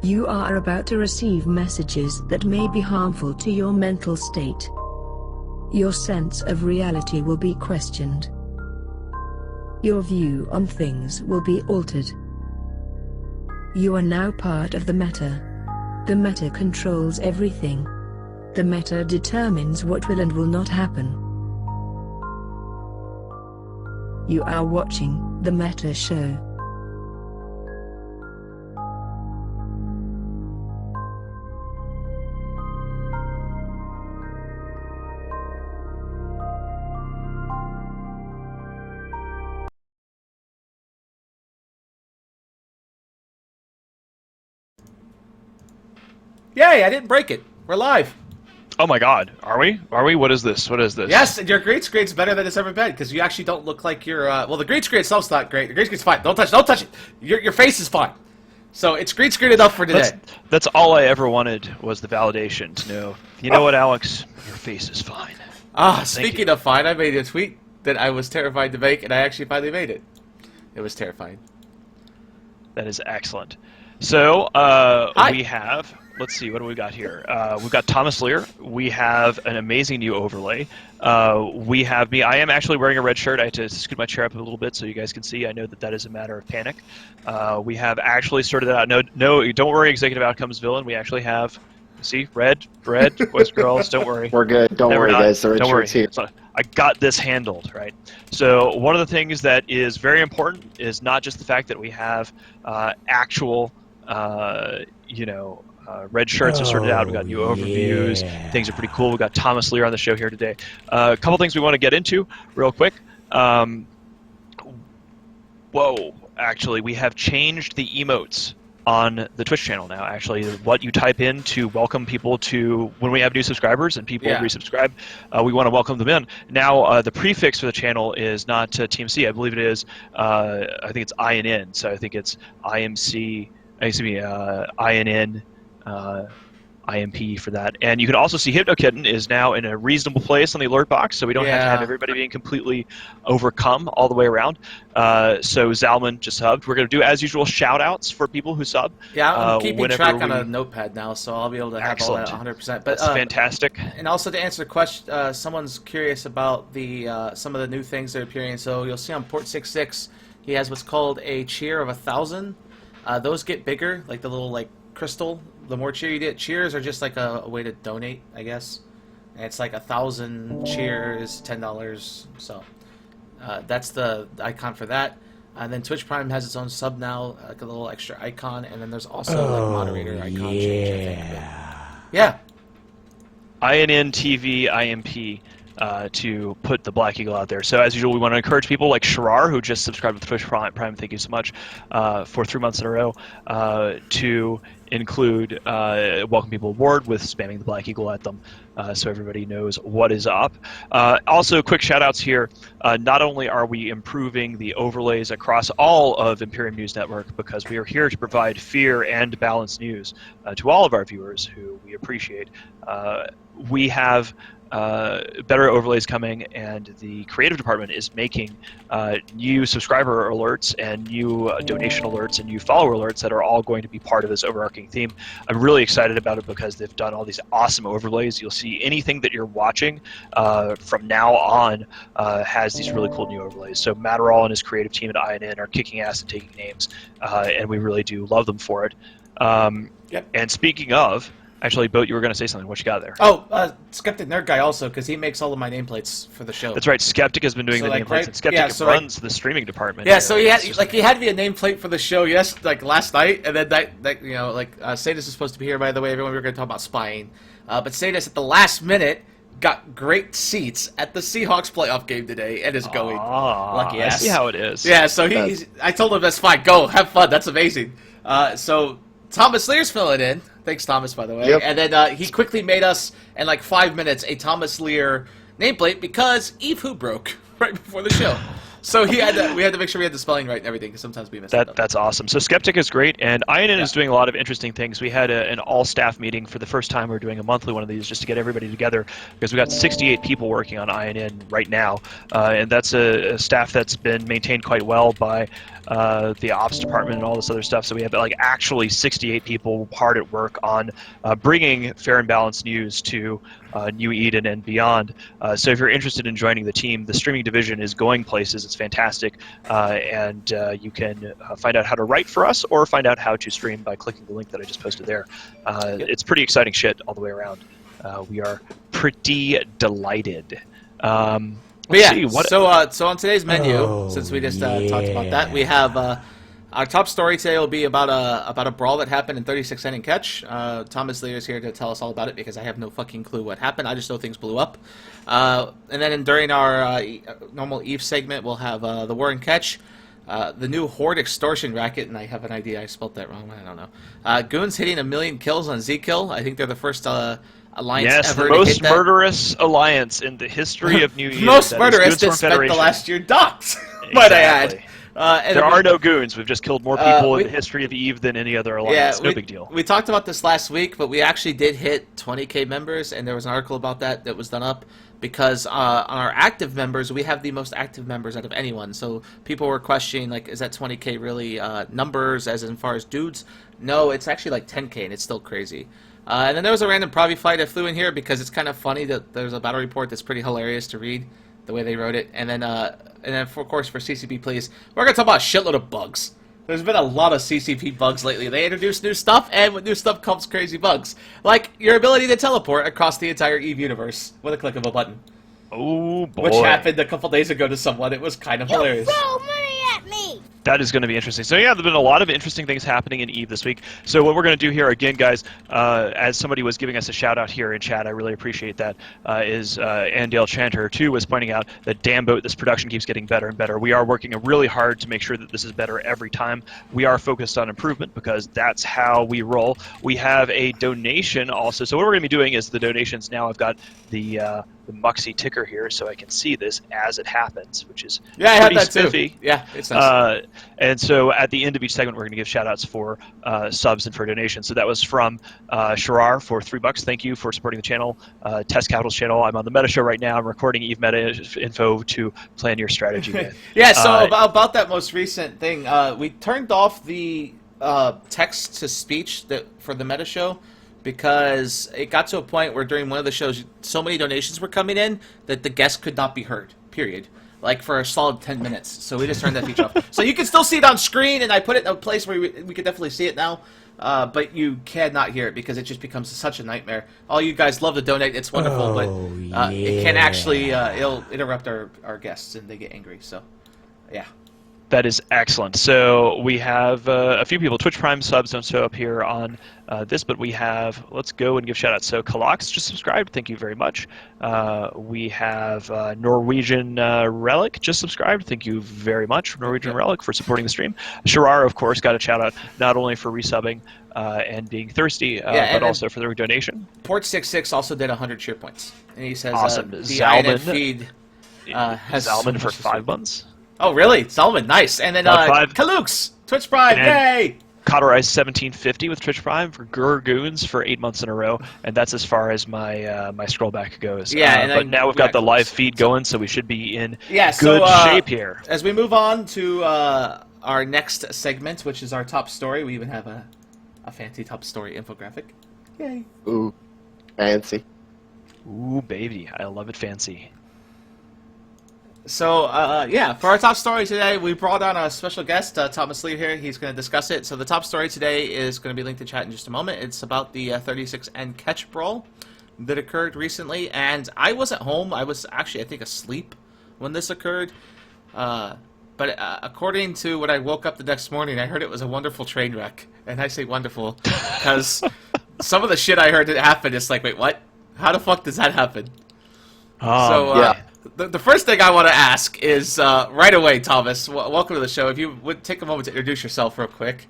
You are about to receive messages that may be harmful to your mental state. Your sense of reality will be questioned. Your view on things will be altered. You are now part of the meta. The meta controls everything. The meta determines what will and will not happen. You are watching the Meta Show. Yay, I didn't break it. We're live. Oh my god, are we? Are we? What is this? What is this? Yes, your green screen's better than it's ever been, because you actually don't look like you're, well, the green screen itself's not great. The green screen's fine. Don't touch it. Your face is fine. So it's green screen enough for today. That's all I ever wanted was the validation to know. You know what, Alex? Your face is fine. Speaking of fine, I made a tweet that I was terrified to make, and I actually finally made it. It was terrifying. That is excellent. So, we have... Let's see, what do we got here? We've got Thomas Lear. We have an amazing new overlay. We have me. I am actually wearing a red shirt. I had to scoot my chair up a little bit so you guys can see. I know that is a matter of panic. We have actually sorted it out. No, don't worry, Executive Outcomes villain. We actually have, see, red, boys, girls, don't worry. We're good. Don't worry, guys. The red shirt's here. I got this handled, right? So one of the things that is very important is not just the fact that we have actual, red shirts are sorted out. We've got new overviews. Yeah. Things are pretty cool. We've got Thomas Lear on the show here today. A couple things we want to get into real quick. Actually, we have changed the emotes on the Twitch channel now. Actually, what you type in to welcome people to when we have new subscribers and people resubscribe, we want to welcome them in. Now, the prefix for the channel is not TMC. I believe it is, I think it's INN. So I think it's IMC, INN. IMP for that. And you can also see HypnoKitten is now in a reasonable place on the alert box, so we don't have to have everybody being completely overcome all the way around. So Zalman just subbed. We're going to do, as usual, shout-outs for people who sub. Yeah, I'm keeping track on a notepad now, so I'll be able to have all that 100%. But, that's fantastic. And also to answer the question, someone's curious about the some of the new things that are appearing. So you'll see on port 66, he has what's called a cheer of 1,000. Those get bigger, like the little crystal. The more cheer you get, cheers are just like a way to donate, I guess. And it's like 1,000 cheers, $10. So that's the icon for that. And then Twitch Prime has its own sub now, like a little extra icon. And then there's also moderator icon change, I think. Yeah. INN TV IMP. To put the Black Eagle out there. So as usual, we want to encourage people like Sharar, who just subscribed to Twitch Prime, thank you so much, for 3 months in a row, to include Welcome People Award with spamming the Black Eagle at them, so everybody knows what is up. Also, quick shout-outs here. Not only are we improving the overlays across all of Imperium News Network, because we are here to provide fair and balanced news to all of our viewers, who we appreciate. We have better overlays coming, and the creative department is making new subscriber alerts and new donation alerts and new follower alerts that are all going to be part of this overarching theme. I'm really excited about it because they've done all these awesome overlays. You'll see anything that you're watching from now on has these really cool new overlays. So Matterall and his creative team at INN are kicking ass and taking names, and we really do love them for it. And speaking of, actually, Boat, you were going to say something. What you got there? Oh, Skeptic Nerd Guy also, because he makes all of my nameplates for the show. That's right. Skeptic has been doing the nameplates, and Skeptic runs the streaming department. Yeah, so he had me a nameplate for the show, last night, and then Sadis is supposed to be here, by the way, everyone. We were going to talk about spying, but Sadis at the last minute got great seats at the Seahawks playoff game today, and is going. Lucky ass. I see how it is. Yeah, so I told him that's fine. Go have fun. That's amazing. So Thomas Lear's filling in. Thanks, Thomas, by the way. Yep. And then he quickly made us, in 5 minutes, a Thomas Lear nameplate because Eve Who broke right before the show. So we had to make sure we had the spelling right and everything, because sometimes we miss it. That's awesome. So Skeptic is great, and INN is doing a lot of interesting things. We had an all-staff meeting for the first time. We're doing a monthly one of these just to get everybody together, because we got 68 people working on INN right now, and that's a staff that's been maintained quite well by the ops department and all this other stuff. So we have like actually 68 people hard at work on bringing fair and balanced news to New Eden and beyond. So if you're interested in joining the team, the streaming division is going places. It's fantastic, and you can find out how to write for us or find out how to stream by clicking the link that I just posted there. It's pretty exciting shit all the way around. We are pretty delighted. But yeah, so on today's menu, since we just talked about that, we have our top story today will be about a brawl that happened in 36 inning catch. Thomas Lear is here to tell us all about it, because I have no fucking clue what happened. I just know things blew up. And then during our normal Eve segment, we'll have the war in catch, the new Horde Extortion racket, and I have an idea I spelled that wrong. I don't know. Goons hitting 1 million kills on Z-Kill. I think they're the first alliance ever the to hit most that. murderous alliance in the history of New Eden. Most murderous that spent the last year docked, might I add. There are no goons. We've just killed more people in the history of Eve than any other alliance. No big deal. We talked about this last week, but we actually did hit 20k members, and there was an article about that was done up, because on our active members, we have the most active members out of anyone. So people were questioning, like, is that 20k really numbers as far as dudes? No, it's actually like 10k, and it's still crazy. And then there was a random Provi fight that flew in here, because it's kind of funny that there's a battle report that's pretty hilarious to read, the way they wrote it. And then of course, for CCP Please, we're going to talk about a shitload of bugs. There's been a lot of CCP bugs lately. They introduce new stuff, and with new stuff comes crazy bugs. Like your ability to teleport across the entire EVE universe with a click of a button. Oh, boy. Which happened a couple days ago to someone. It was kind of hilarious. Throw money at me! That is going to be interesting. So yeah, there have been a lot of interesting things happening in EVE this week. So what we're going to do here, again, guys, as somebody was giving us a shout out here in chat, I really appreciate that, is Andale Chanter, too, was pointing out that damn boat, this production keeps getting better and better. We are working really hard to make sure that this is better every time. We are focused on improvement, because that's how we roll. We have a donation also. So what we're going to be doing is the donations now. I've got the Muxy ticker here, so I can see this as it happens, which is I have that spiffy. too. Yeah, it's nice. And so at the end of each segment, we're going to give shout-outs for subs and for donations. So that was from Shirar for $3. Thank you for supporting the channel. Test Capital's channel. I'm on the Meta Show right now. I'm recording EVE Meta info to plan your strategy with. Yeah, so about that most recent thing, we turned off the text-to-speech for the Meta Show, because it got to a point where during one of the shows, so many donations were coming in that the guest could not be heard, period. Like for a solid 10 minutes. So we just turned that feature off. So you can still see it on screen, and I put it in a place where we can definitely see it now. But you cannot hear it, because it just becomes such a nightmare. All you guys love to donate. It's wonderful, but it can actually it'll interrupt our guests, and they get angry. So, yeah. That is excellent. So we have a few people. Twitch Prime subs don't show up here on this, but we have, let's go and give shout outs. So Kalox just subscribed. Thank you very much. We have Norwegian Relic just subscribed. Thank you very much, Norwegian Relic, for supporting the stream. Shirar, of course, got a shout out not only for resubbing and being thirsty, but also for the donation. Port66 also did 100 cheer points. And he says awesome. The Zalman, feed has Zalman for 5 months. Oh, really? Solomon, nice. And then Kalux, Twitch Prime, yay! Cauterize 1750 with Twitch Prime for Gurgoons for 8 months in a row, and that's as far as my my scroll back goes. Yeah, but now we've got the live feed going, so we should be in good shape here. As we move on to our next segment, which is our top story, we even have a fancy top story infographic. Yay! Ooh, fancy. Ooh, baby, I love it fancy. So, yeah, for our top story today, we brought on a special guest, Thomas Lee here. He's going to discuss it. So the top story today is going to be linked to chat in just a moment. It's about the 36N catch brawl that occurred recently. And I wasn't home. I was actually, I think, asleep when this occurred. But according to when I woke up the next morning, I heard it was a wonderful train wreck. And I say wonderful because some of the shit I heard that happened is like, wait, what? How the fuck does that happen? Yeah. The first thing I want to ask is, right away, Thomas, welcome to the show. If you would take a moment to introduce yourself real quick.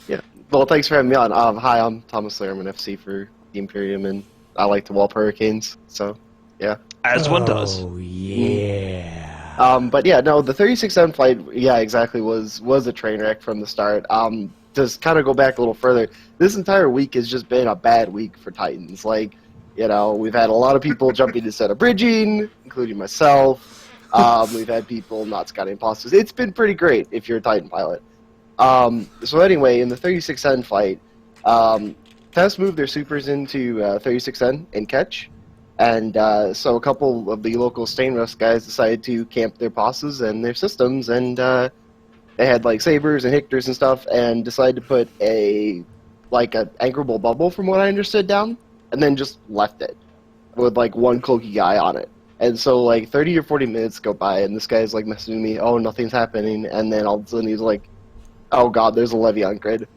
Yeah, well, thanks for having me on. Hi, I'm Thomas Lair. I'm an FC for the Imperium, and I like to wallop hurricanes, so, yeah. As one does. Oh, yeah. But yeah, no, the 36-10 fight, yeah, exactly, was a train wreck from the start. To kind of go back a little further, this entire week has just been a bad week for Titans. Like, you know, we've had a lot of people jumping instead of bridging, including myself. We've had people not scouting imposters. It's been pretty great if you're a Titan pilot. So anyway, in the 36-10 fight, Test moved their supers into 36-10 and catch. And so a couple of the local Stain Rust guys decided to camp their bosses and their systems, and they had like sabers and Hictors and stuff, and decided to put a anchorable bubble, from what I understood, down, and then just left it with like one cloaky guy on it. And so like 30 or 40 minutes go by, and this guy's like messaging me, "Oh, nothing's happening," and then all of a sudden he's like, "Oh God, there's a levy on grid.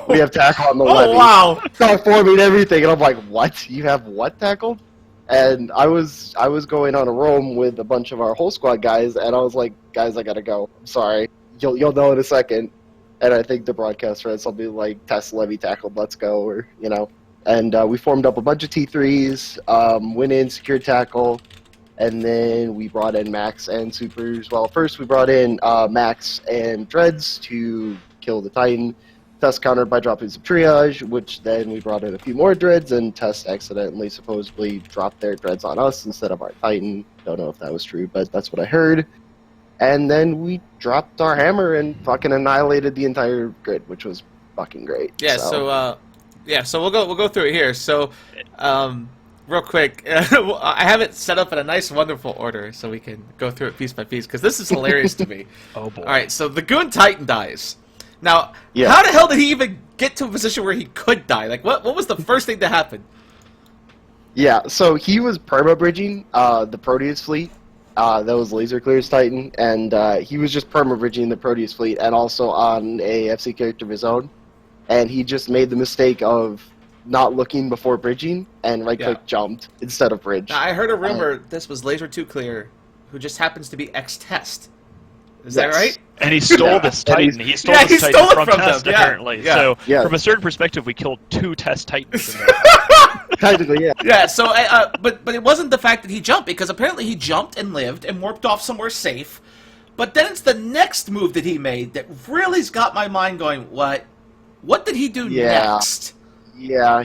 We have tackle on the levy." Wow! Start forming everything, and I'm like, "What? You have what tackled?" And I was going on a roam with a bunch of our whole squad guys, and I was like, "Guys, I gotta go. I'm sorry. You'll know in a second." And I think the broadcast read something like "Test levy tackled. Let's go," or you know. And we formed up a bunch of T3s, went in, secured tackle, and then we brought in Max and supers. Well, first we brought in Max and Dreads to kill the Titan. Test countered by dropping some triage, which then we brought in a few more Dreads, and Test accidentally supposedly dropped their Dreads on us instead of our Titan. Don't know if that was true, but that's what I heard. And then we dropped our hammer and fucking annihilated the entire grid, which was fucking great. Yeah, so we'll go through it here. So, real quick, I have it set up in a nice, wonderful order so we can go through it piece by piece, because this is hilarious to me. Oh boy! All right, so the Goon Titan dies. Now, Yeah. how the hell did he even get to a position where he could die? Like, what was the first thing to happen? Yeah, so he was perma-bridging the Proteus fleet. That was Laser Clear's Titan, and he was just perma-bridging the Proteus fleet and also on a FC character of his own. And he just made the mistake of not looking before bridging and right-click jumped instead of bridge. Now, I heard a rumor this was Laser 2 Clear, who just happens to be ex-Test. Is that right? And he stole this Titan. He stole he this stole Titan it from from Test, them, yeah. apparently. Yeah. So, Yeah. from a certain perspective, we killed 2 Test Titans in there. Technically, yeah. Yeah, so, but it wasn't the fact that he jumped, because apparently he jumped and lived and warped off somewhere safe. But then it's the next move that he made that really's got my mind going, what? What did he do next? Yeah,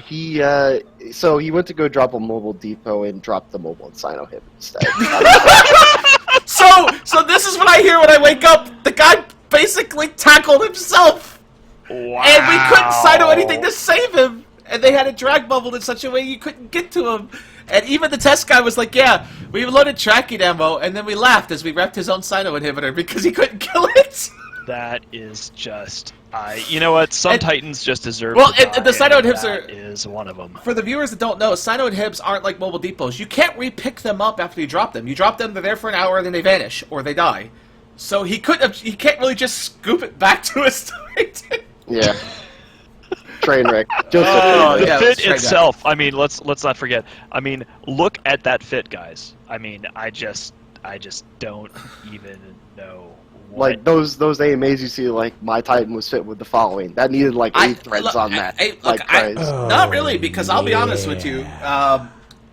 so he went to go drop a mobile depot and dropped the mobile and Sino him instead. So this is what I hear when I wake up. The guy basically tackled himself. Wow. And we couldn't Sino anything to save him. And they had a drag bubble in such a way you couldn't get to him. And even the test guy was like, yeah, we loaded tracking ammo, and then we laughed as we repped his own Sino inhibitor because he couldn't kill it. That is just... you know what? Some Titans just deserve well, to die, the Sino inhibs that is one of them. For the viewers that don't know, Sino inhibs aren't like mobile depots. You can't re-pick them up after you drop them. You drop them, they're there for an hour, and then they vanish, or they die. So he can't really just scoop it back to his Titan. Yeah. Train wreck. Just The yeah, fit straight itself, I mean, let's not forget. I mean, look at that fit, guys. I mean, I just don't even know. like those AMAs you see, like my Titan was fit with the following. That needed like 8 threads on that. Not really, because I'll be honest with you.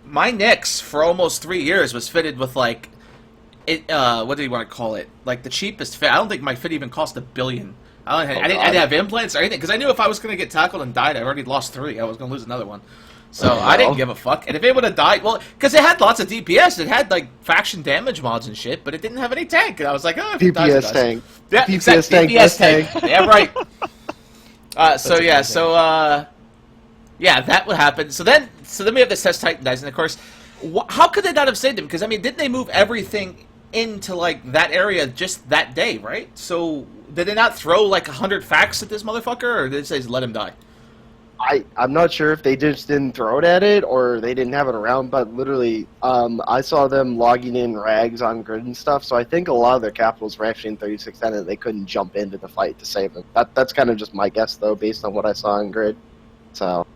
My Nyx for almost 3 years was fitted with like what do you want to call it? Like the cheapest fit. I don't think my fit even cost $1 billion. I didn't have implants or anything because I knew if I was going to get tackled and died, I already lost 3. I was going to lose another one. So I didn't give a fuck. And if it would have died, well, because it had lots of DPS, it had like faction damage mods and shit, but it didn't have any tank. And I was like, oh, if it dies, it DPS dies. tank. Yeah, DPS tank. DPS tank. Yeah, right. Yeah, that would happen. So then we have this test Titan dies, and of course, how could they not have saved him? Because I mean, didn't they move everything into like that area just that day, right? So did they not throw like 100 facts at this motherfucker, or did they just let him die? I'm not sure if they just didn't throw it at it or they didn't have it around, but literally, I saw them logging in rags on grid and stuff, so I think a lot of their capitals were actually in 3610 and they couldn't jump into the fight to save them. That's kind of just my guess, though, based on what I saw on grid. So,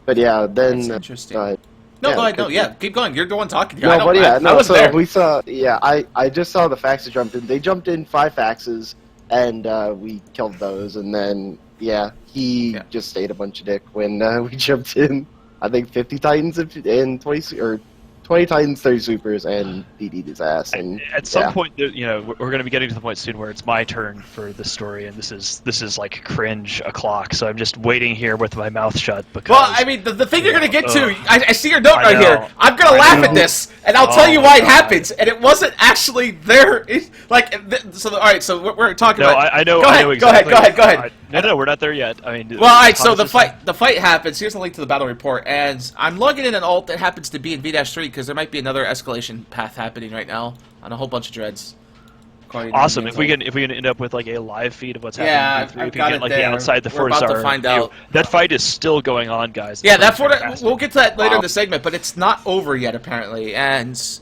but yeah, then... That's interesting. go ahead. No, keep going. You're the one talking. No, but yeah, I was there. We saw, I just saw the faxes jump in. They jumped in 5 faxes, and we killed those, and then... Yeah, he just stayed a bunch of dick when we jumped in. I think 50 Titans in 26 20 Titans, 30 Supers, and DD'd his ass. And at some point, you know, we're going to be getting to the point soon where it's my turn for the story, and this is like cringe o'clock. So I'm just waiting here with my mouth shut because. Well, I mean, the thing you're going to get to, I see your note right here. I'm going to laugh at this, and I'll tell you why it happens. And it wasn't actually there. So all right, so we're talking about. No, I know. Go ahead. I know exactly. Go ahead. No, we're not there yet. I mean. Well, all right. So the fight happens. Here's a link to the battle report, and I'm logging in an alt that happens to be in V-3 because there might be another escalation path happening right now on a whole bunch of dreads. Awesome. If we can end up with like a live feed of what's happening, I've if we got get it like there. the outside the We're about to Fortizar find view. out. That fight is still going on, guys. Yeah, we'll get to that later in the segment, but it's not over yet apparently, and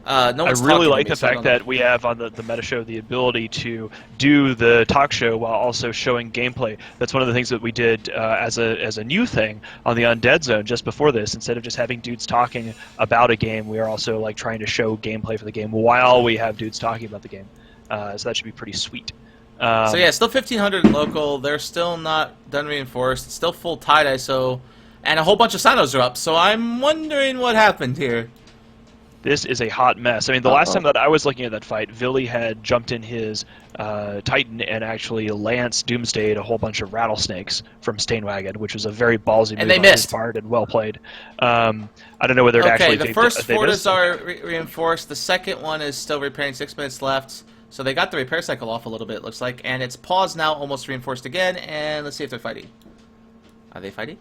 no one's I really talking like to me, the fact that we have on the meta show the ability to do the talk show while also showing gameplay. That's one of the things that we did as a new thing on the Undead Zone just before this. Instead of just having dudes talking about a game, we are also like trying to show gameplay for the game while we have dudes talking about the game. So that should be pretty sweet. So yeah, still 1500 in local. They're still not done reinforced. It's still full tide ISO, and a whole bunch of Sinos are up. So I'm wondering what happened here. This is a hot mess. I mean, the last time that I was looking at that fight, Villy had jumped in his Titan and actually Lance doomsdayed a whole bunch of rattlesnakes from Stainwagon, which was a very ballsy move on his part and well played. I don't know whether it actually... Okay, the first Fortas are reinforced. The second one is still repairing. 6 minutes left. So they got the repair cycle off a little bit, it looks like. And it's paused now, almost reinforced again. And let's see if they're fighting. Are they fighting?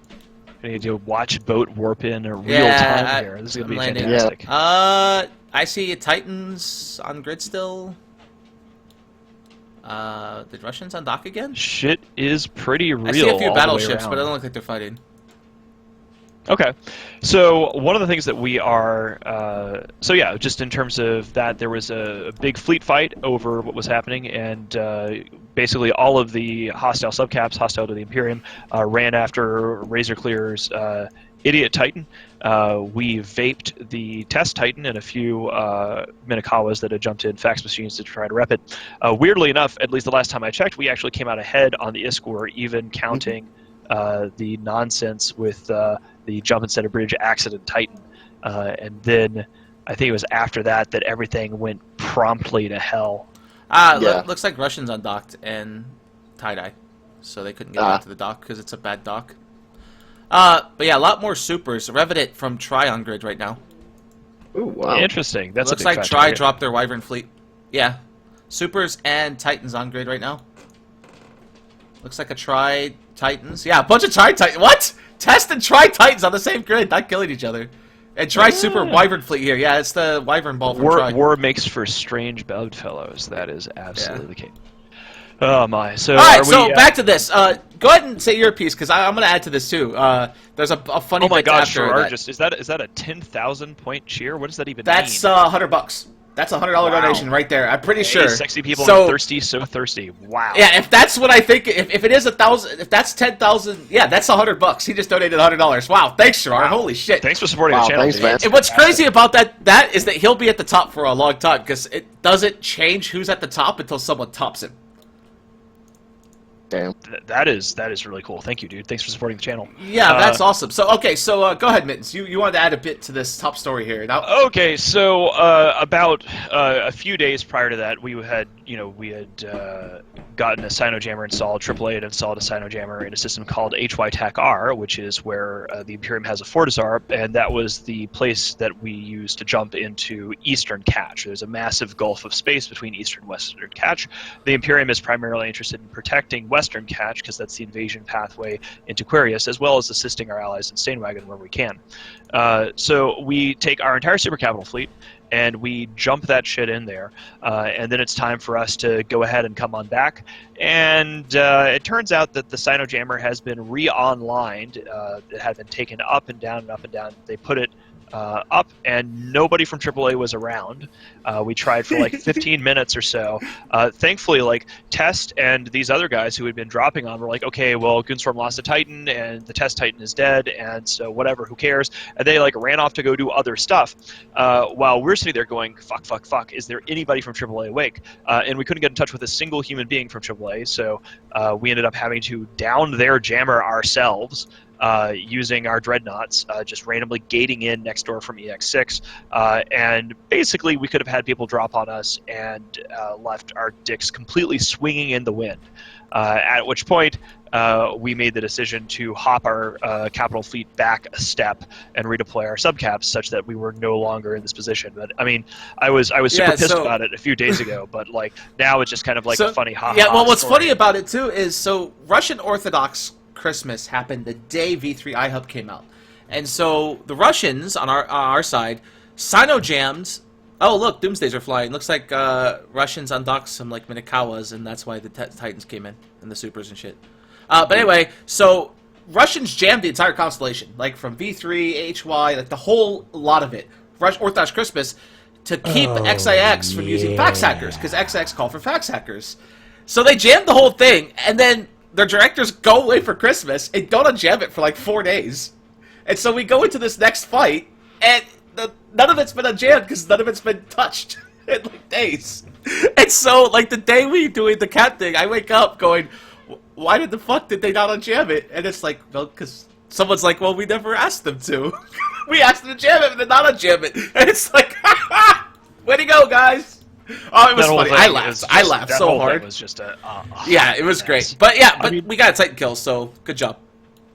I need to watch boat warp in real time here. This is going to be fantastic. I see Titans on grid still. The Russians on dock again? Shit is pretty real. I see a few all battleships, the way but it doesn't look like they're fighting. Okay, so one of the things that we are, so yeah, just in terms of that, there was a big fleet fight over what was happening, and basically all of the hostile subcaps, hostile to the Imperium, ran after Razor Clear's Idiot Titan. We vaped the Test Titan and a few Minakawas that had jumped in fax machines to try to rep it. Weirdly enough, at least the last time I checked, we actually came out ahead on the ISCOR, even counting the nonsense with the jump instead of bridge accident Titan. And then I think it was after that that everything went promptly to hell. Looks like Russians undocked and tie-dye, so they couldn't get back to the dock because it's a bad dock. But yeah, a lot more supers. Revenant from Tri on grid right now. Ooh, wow. Interesting. That's looks a big like Tri dropped their Wyvern fleet. Yeah, supers and Titans on grid right now. Looks like a Tri Titans. Yeah, a bunch of Tri Titans. What? Test and Tri Titans on the same grid, not killing each other. And Tri Super Wyvern fleet here. Yeah, it's the Wyvern ball from Tri. War makes for strange bedfellows. That is absolutely the case. Oh my! So all right, so back to this. Go ahead and say your piece because I'm going to add to this too. There's a funny. Oh my bit gosh, after Gerard, that. is that a 10,000 point cheer? What does that even mean? That's $100. That's a $100 donation right there. I'm pretty sure. Sexy people are thirsty, so thirsty. Wow. Yeah, if that's what I think, if it is 1,000, if that's 10,000, yeah, that's $100. He just donated $100. Wow, thanks, Gerard. Holy shit. Thanks for supporting the channel. Thanks, man. And what's crazy about that is that he'll be at the top for a long time because it doesn't change who's at the top until someone tops him. Damn. That is really cool. Thank you, dude. Thanks for supporting the channel. Yeah, that's awesome. So okay, so go ahead, Mittens. You wanted to add a bit to this top story here. Now, okay, so about a few days prior to that, we had gotten a Sinojammer installed. AAA had installed a Sinojammer in a system called HY-TAC-R, which is where the Imperium has a Fortizar, and that was the place that we used to jump into Eastern Catch. There's a massive gulf of space between Eastern and Western Catch. The Imperium is primarily interested in protecting Western Catch because that's the invasion pathway into Aquarius, as well as assisting our allies in Stainwagon where we can. So we take our entire super capital fleet and we jump that shit in there, and then it's time for us to go ahead and come on back. And it turns out that the Sinojammer has been re-onlined. It had been taken up and down and up and down. They put it up, and nobody from AAA was around. We tried for like 15 minutes or so. Thankfully, like Test and these other guys who had been dropping on were like, okay, well, Goonstorm lost a Titan, and the Test Titan is dead, and so whatever, who cares? And they like ran off to go do other stuff, while we're sitting there going, fuck, fuck, fuck, is there anybody from AAA awake? And we couldn't get in touch with a single human being from AAA, so we ended up having to down their jammer ourselves. using our dreadnoughts, just randomly gating in next door from EX6, and basically we could have had people drop on us and left our dicks completely swinging in the wind. At which point, we made the decision to hop our capital fleet back a step and redeploy our subcaps such that we were no longer in this position. But I mean, I was super pissed about it a few days ago, but like now it's just kind of like a funny ha-ha. Yeah, well, what's story. funny about it too is Russian Orthodox Christmas happened the day V3 iHub came out, and so the Russians on our side sino-jammed. Oh, look, Doomsdays are flying. Looks like Russians undocked some, like, Minikawas, and that's why the Titans came in, and the Supers and shit. But anyway, so Russians jammed the entire constellation, like, from V3, HY, like, the whole lot of it. Orthodox Christmas, to keep XIX from using fax hackers, because XX called for fax hackers. So they jammed the whole thing, and then their directors go away for Christmas, and don't unjam it for, like, 4 days. And so we go into this next fight, and none of it's been unjammed because none of it's been touched in like days. And so, like the day we doing the cat thing, I wake up going, "Why did the fuck did they not unjam it?" And it's like, well, because someone's like, "Well, we never asked them to. We asked them to jam it, and then not unjam it." And it's like, way to go, guys! Oh, it was funny. I laughed so hard. It was just yeah, it was great. But yeah, I mean, we got a Titan kill, so good job.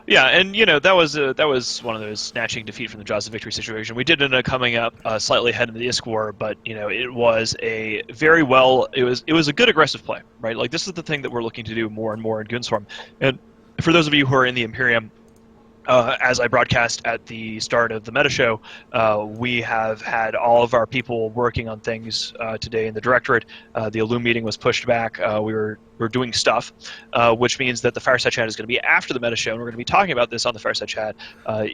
Yeah, and that was one of those snatching defeat from the jaws of victory situation. We did end up coming up slightly ahead in the ISK war, but it was a it was a good aggressive play, right? Like this is the thing that we're looking to do more and more in Goonswarm. And for those of you who are in the Imperium, as I broadcast at the start of the meta show, we have had all of our people working on things today in the directorate. The Illum meeting was pushed back. We're doing stuff, which means that the Fireside Chat is going to be after the meta show, and we're going to be talking about this on the Fireside Chat,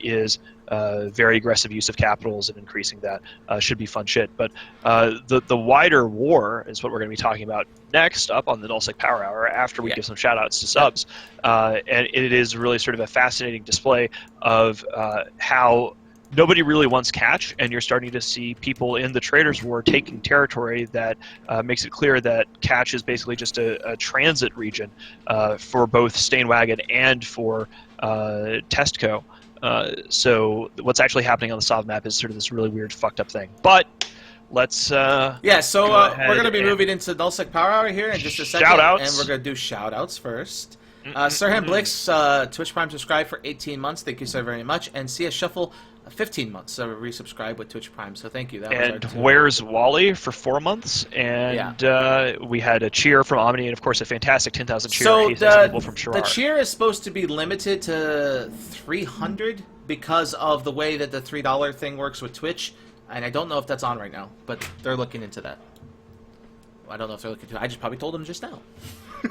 is very aggressive use of capitals and increasing that. Should be fun shit. But the wider war is what we're going to be talking about next up on the Null-sec Power Hour after we give some shout-outs to subs. And it is really sort of a fascinating display of how nobody really wants catch, and you're starting to see people in the Traders' War taking territory that makes it clear that catch is basically just a transit region for both Stainwagon and for Testco. So what's actually happening on the Sov map is sort of this really weird, fucked up thing. But let's so we're going to be moving into Null-sec Power Hour here in just a second, shout-outs. and we're going to do shout-outs first. Sirhan Blix, Twitch Prime subscribed for 18 months. Thank you so very much. And CS Shuffle, 15 months. So resubscribe with Twitch Prime. So thank you. That and was Where's Wally for 4 months. And we had a cheer from Omni, and of course a fantastic 10,000 cheer. So from Shirar. The cheer is supposed to be limited to 300 because of the way that the $3 thing works with Twitch. And I don't know if that's on right now, but they're looking into that. I don't know if they're looking into it. I just probably told them just now.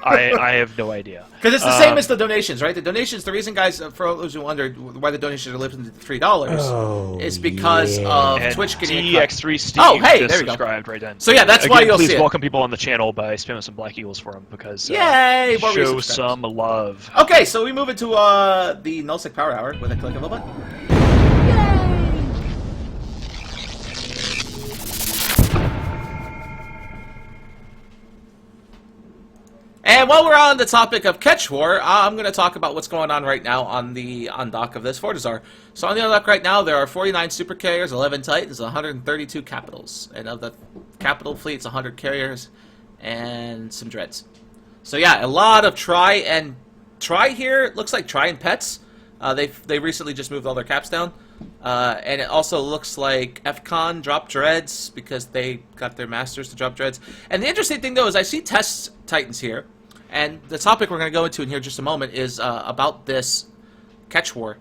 I have no idea. Because it's the same as the donations, right? The donations, the reason, guys, for those who wondered why the donations are limited to $3 is because of and Twitch getting DX3 Steve there just we go. subscribed right then. So yeah, that's why you'll see it. Please welcome people on the channel by spamming some Black Eagles for them because yay, show some love. Okay, so we move into the Null-sec Power Hour with a click of a button. And while we're on the topic of Catch War, I'm going to talk about what's going on right now on the undock of this Fortizar. So on the undock right now, there are 49 super carriers, 11 Titans, 132 capitals. And of the capital fleets, 100 carriers, and some dreads. So yeah, a lot of Tri here. It looks like Tri and Pets. They recently just moved all their caps down. And it also looks like FCon dropped dreads because they got their masters to drop dreads. And the interesting thing, though, is I see Test Titans here. And the topic we're going to go into in here in just a moment is about this Catch War.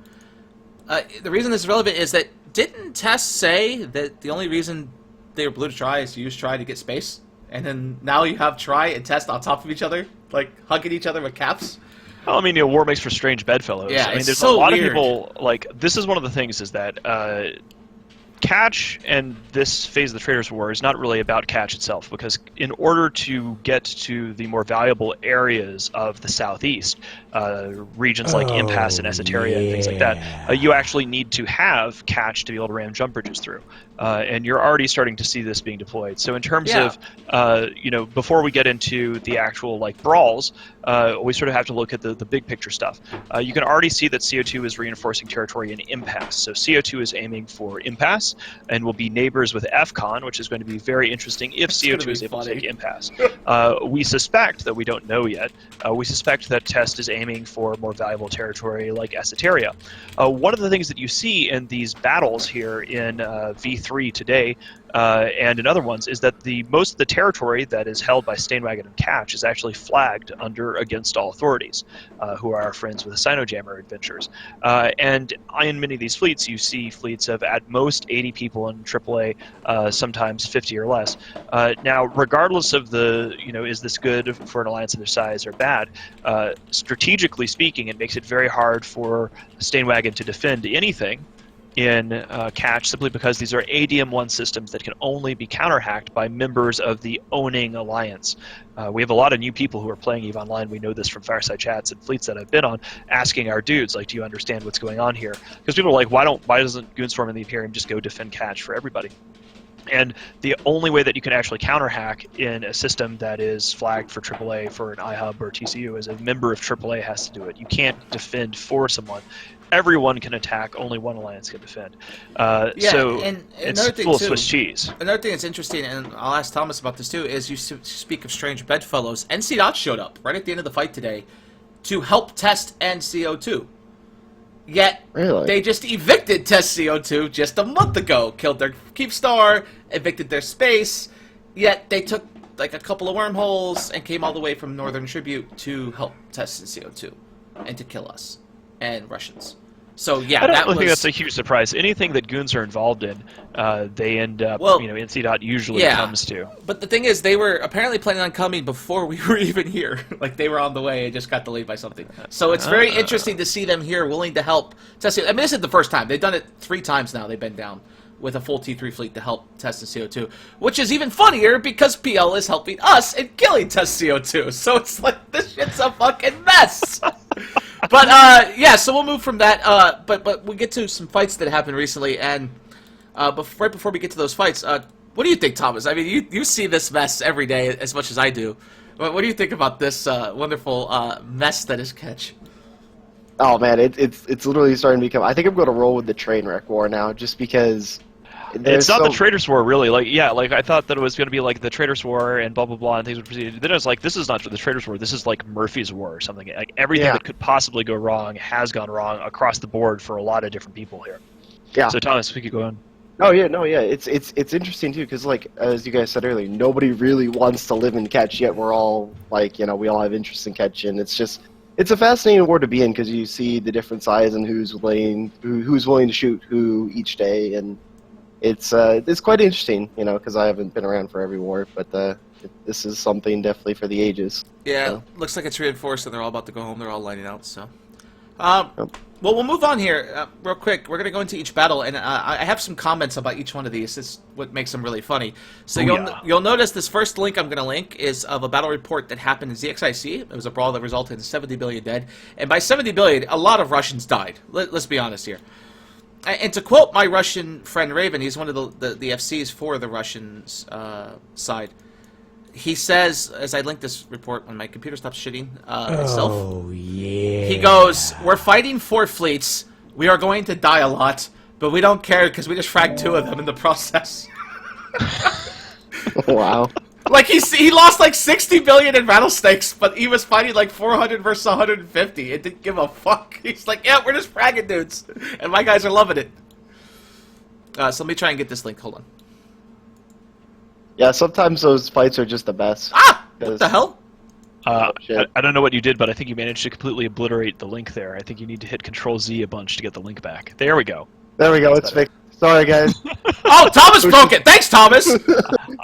The reason this is relevant is that didn't Test say that the only reason they were blue to Tri is to use Tri to get space? And then now you have Tri and Test on top of each other, like hugging each other with caps? Well, I mean, war makes for strange bedfellows. Yeah, I mean, it's there's so a lot weird. of people, like, this is one of the things is that catch and this phase of the Traders' War is not really about catch itself, because in order to get to the more valuable areas of the southeast, regions like Impasse and Esoteria and things like that, you actually need to have catch to be able to ram jump bridges through. And you're already starting to see this being deployed. So in terms of, before we get into the actual like brawls, we sort of have to look at the big picture stuff. You can already see that CO2 is reinforcing territory in Impasse. So CO2 is aiming for Impasse and will be neighbors with FCON, which is going to be very interesting if CO2 is able to take Impasse. We suspect, though we don't know yet, we suspect that Test is aiming for more valuable territory like Esoteria. One of the things that you see in these battles here in V3 today and in other ones is that most of the territory that is held by Stainwagon and Catch is actually flagged under Against All Authorities, who are our friends with the Sinojammer adventures. And in many of these fleets, you see fleets of at most 80 people in AAA, sometimes 50 or less. Now, regardless of is this good for an alliance of their size or bad, strategically speaking, it makes it very hard for Stainwagon to defend anything in Catch, simply because these are ADM1 systems that can only be counter-hacked by members of the owning alliance. We have a lot of new people who are playing EVE Online. We know this from fireside chats and fleets that I've been on, asking our dudes, like, do you understand what's going on here? Because people are like, why doesn't Goonswarm and the Imperium just go defend Catch for everybody? And the only way that you can actually counter-hack in a system that is flagged for AAA for an iHub or TCU is a member of AAA has to do it. You can't defend for someone. Everyone can attack, only one alliance can defend. So and it's full of Swiss cheese. Another thing that's interesting, and I'll ask Thomas about this too, is you speak of strange bedfellows. NC Dot showed up right at the end of the fight today to help Test and CO2. Yet, they just evicted Test CO2 just a month ago. Killed their Keepstar, evicted their space, yet they took like a couple of wormholes and came all the way from Northern Tribute to help Test and CO2 and to kill us and Russians. So yeah, I don't think that's a huge surprise. Anything that goons are involved in, they end up, NC Dot usually comes to. But the thing is, they were apparently planning on coming before we were even here. Like, they were on the way and just got delayed by something. So it's very interesting to see them here willing to help test it. I mean, this is the first time. They've done it 3 times now. They've been down with a full T3 fleet to help Test and CO2, which is even funnier because PL is helping us in killing Test CO2. So it's like, this shit's a fucking mess. But yeah, so we'll move from that. But we get to some fights that happened recently, and right before we get to those fights, what do you think, Thomas? I mean, you see this mess every day as much as I do. What do you think about this wonderful mess that is Catch? Oh man, it's literally starting to become. I think I'm going to roll with the train wreck war now, just because. It's not the Traders' War, really. Like I thought that it was going to be like the Traders' War and blah blah blah and things would proceed. Then I was like, this is not the Traders' War. This is like Murphy's War or something. Like everything that could possibly go wrong has gone wrong across the board for a lot of different people here. Yeah. So Thomas, we could go on. Oh yeah, no, yeah. It's interesting too, because like as you guys said earlier, nobody really wants to live in Catch, yet we're all like, we all have interest in Catch, and it's a fascinating war to be in because you see the different sides and who's willing to shoot who each day, and it's quite interesting, because I haven't been around for every war, but this is something definitely for the ages. Yeah, so. Looks like it's reinforced, and they're all about to go home. They're all lining out. So, well, we'll move on here real quick. We're gonna go into each battle, and I have some comments about each one of these. This is what makes them really funny. So you'll notice this first link I'm gonna link is of a battle report that happened in ZXIC. It was a brawl that resulted in 70 billion dead, and by 70 billion, a lot of Russians died. Let's be honest here. And to quote my Russian friend Raven, he's one of the FCs for the Russians side. He says, as I link this report when my computer stops shitting itself. Oh, yeah. He goes, we're fighting 4 fleets. We are going to die a lot, but we don't care because we just fragged 2 of them in the process. Wow. Like, he lost like 60 billion in rattlesnakes, but he was fighting like 400 versus 150. It didn't give a fuck. He's like, yeah, we're just fragging dudes. And my guys are loving it. So let me try and get this link. Hold on. Yeah, sometimes those fights are just the best. Ah! What the hell? I don't know what you did, but I think you managed to completely obliterate the link there. I think you need to hit Control-Z a bunch to get the link back. There we go. There we go. It's fixed. Sorry, guys. Oh, Thomas broke it. Thanks, Thomas.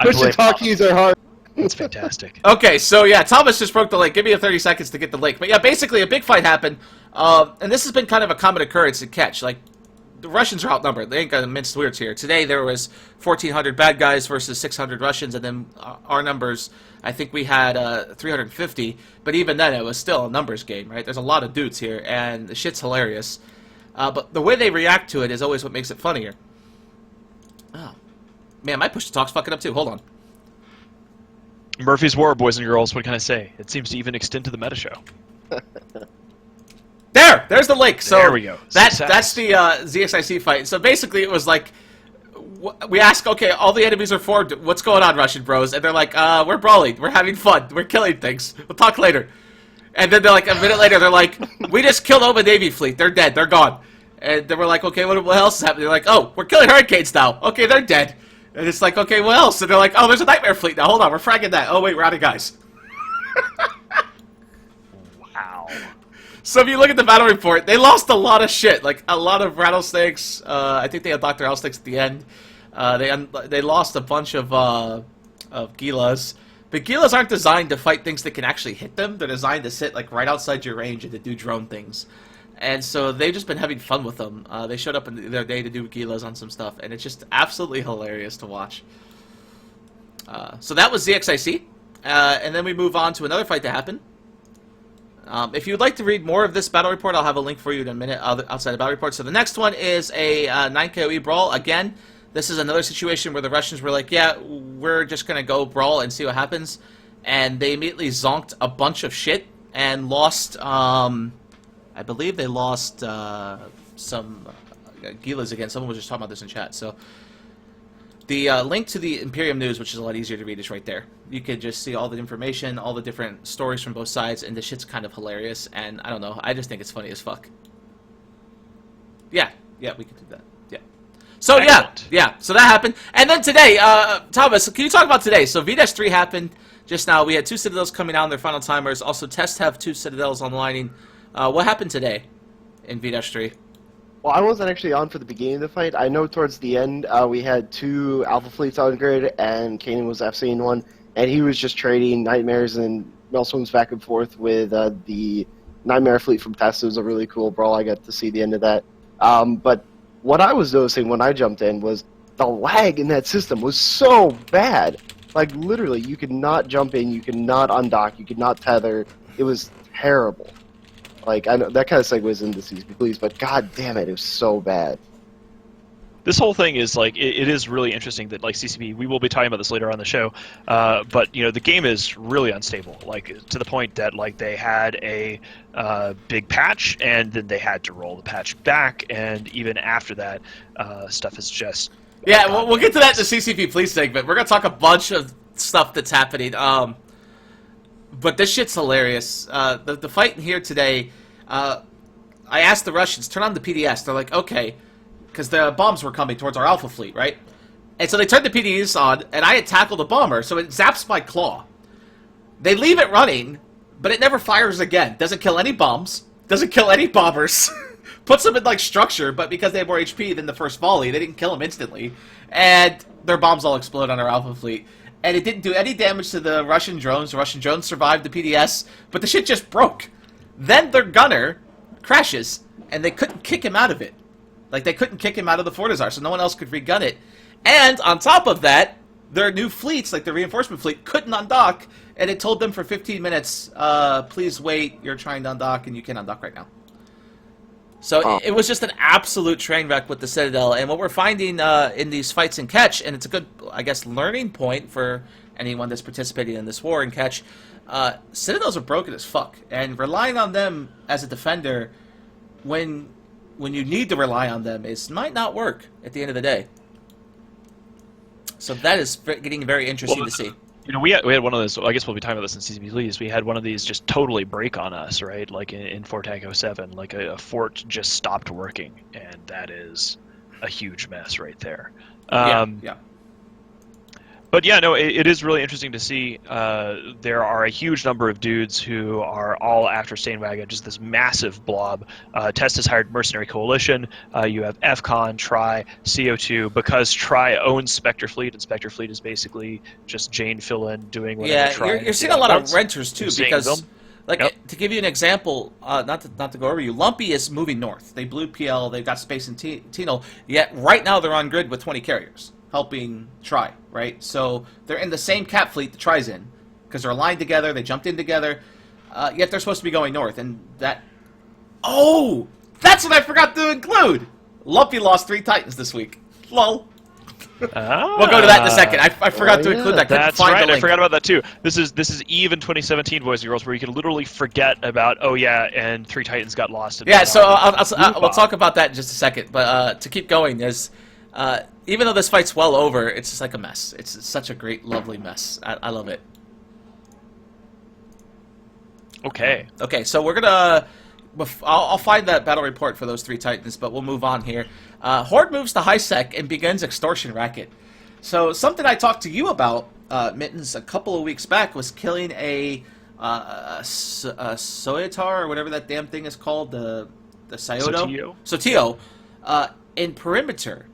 Pushing talk keys are hard. That's fantastic. Okay, so yeah, Thomas just broke the link. Give me 30 seconds to get the link. But yeah, basically a big fight happened, and this has been kind of a common occurrence in Catch. Like, the Russians are outnumbered. They ain't got to mince words here. Today there was 1,400 bad guys versus 600 Russians, and then our numbers, I think we had 350. But even then, it was still a numbers game, right? There's a lot of dudes here, and the shit's hilarious. But the way they react to it is always what makes it funnier. Oh. Man, my push-to-talk's fucking up too. Hold on. Murphy's War, boys and girls, what can I say? It seems to even extend to the meta show. There's the link. So there we go. That's the ZXIC fight. So basically it was like, we ask, okay, all the enemies are formed. What's going on, Russian bros? And they're like, we're brawling. We're having fun. We're killing things. We'll talk later. And then they're like, a minute later, they're like, we just killed Oma Navy fleet. They're dead. They're gone. And then we're like, okay, what else is happening? They're like, oh, we're killing hurricanes now. Okay, they're dead. And it's like, okay, what else? And they're like, oh, there's a nightmare fleet now. Hold on, we're fragging that. Oh, wait, we're out of guys. Wow. So if you look at the battle report, they lost a lot of shit. Like, a lot of rattlesnakes. I think they had Dr. Rattlesnakes at the end. They lost a bunch of Gilas. But Gilas aren't designed to fight things that can actually hit them. They're designed to sit, like, right outside your range and to do drone things. And so they've just been having fun with them. They showed up in their day to do Gilas on some stuff, and it's just absolutely hilarious to watch. So that was ZXIC. And then we move on to another fight that happened. If you'd like to read more of this battle report, I'll have a link for you in a minute outside the battle report. So the next one is a 9KOE brawl. Again, this is another situation where the Russians were like, yeah, we're just going to go brawl and see what happens. And they immediately zonked a bunch of shit and lost... I believe they lost some Gilas again. Someone was just talking about this in chat. So the link to the Imperium news, which is a lot easier to read, is right there. You could just see all the information, all the different stories from both sides, and the shit's kind of hilarious. And I don't know, I just think it's funny as fuck. Yeah, we could do that. Yeah. So yeah. So that happened, and then today, Thomas, can you talk about today? So V-3 happened just now. We had 2 Citadels coming out on their final timers. Also, tests have 2 Citadels onlining. What happened today in V-3? Well, I wasn't actually on for the beginning of the fight. I know towards the end we had 2 Alpha fleets on grid, and Kanan was FCing one, and he was just trading Nightmares and Milestones back and forth with the Nightmare fleet from Test. It was a really cool brawl. I got to see the end of that. But what I was noticing when I jumped in was the lag in that system was so bad. Like, literally, you could not jump in, you could not undock, you could not tether. It was terrible. Like, I know that kind of segues into CCP Police, but god damn it was so bad. This whole thing is like it is really interesting that like CCP. We will be talking about this later on the show, but you know the game is really unstable. Like to the point that like they had a big patch and then they had to roll the patch back, and even after that, stuff is just we'll get to that in the CCP Police segment. We're gonna talk a bunch of stuff that's happening. But this shit's hilarious. The fight in here today, I asked the Russians, turn on the PDS. They're like, okay, because the bombs were coming towards our Alpha fleet, right? And so they turned the PDS on, and I had tackled a bomber, so it zaps my claw. They leave it running, but it never fires again. Doesn't kill any bombs, doesn't kill any bombers. Puts them in, like, structure, but because they have more HP than the first volley, they didn't kill them instantly. And their bombs all explode on our Alpha fleet. And it didn't do any damage to the Russian drones. The Russian drones survived the PDS, but the shit just broke. Then their gunner crashes, and they couldn't kick him out of it. Like, they couldn't kick him out of the Fortizar, so no one else could regun it. And, on top of that, their new fleets, like the reinforcement fleet, couldn't undock, and it told them for 15 minutes, please wait, you're trying to undock, and you can't undock right now. So it was just an absolute train wreck with the Citadel, and what we're finding in these fights in Catch, and it's a good, I guess, learning point for anyone that's participating in this war in Catch, Citadels are broken as fuck, and relying on them as a defender when you need to rely on them might not work at the end of the day. So that is getting very interesting to see. You know, we had one of those. I guess we'll be talking about this in CCP Leads. We had one of these just totally break on us, right? Like in Fort Tango 7, like a fort just stopped working, and that is a huge mess right there. Yeah. But yeah, no, it is really interesting to see. There are a huge number of dudes who are all after Stainwagon, just this massive blob. Test has hired Mercenary Coalition. You have FCON, Tri, CO2, because Tri owns Spectre Fleet, and Spectre Fleet is basically just Jane Fill-In doing whatever Tri. You're seeing a lot of renters too, because Like, Yep. to give you an example, not to go over you, Lumpy is moving north. They blew PL, they've got Space and Tino, yet right now they're on grid with 20 carriers, helping Tri, right? So they're in the same cap fleet the Tri's in, because they're aligned together, they jumped in together, yet they're supposed to be going north, and that... Oh! That's what I forgot to include! Lumpy lost 3 Titans this week. Lol. We'll go to that in a second. I forgot to include that. That's find right. the link. I forgot about that too. This is even 2017, boys and girls, where you can literally forget about and 3 Titans got lost. Yeah, so we'll talk about that in just a second. But to keep going, there's even though this fight's well over, it's just like a mess. It's such a great, lovely mess. I love it. Okay. Okay, so we're gonna. I'll find that battle report for those 3 Titans, but we'll move on here. Horde moves to high sec and begins extortion racket. So something I talked to you about, Mittens, a couple of weeks back was killing a Soyotar or whatever that damn thing is called, the Syoto? Sotio, in perimeter.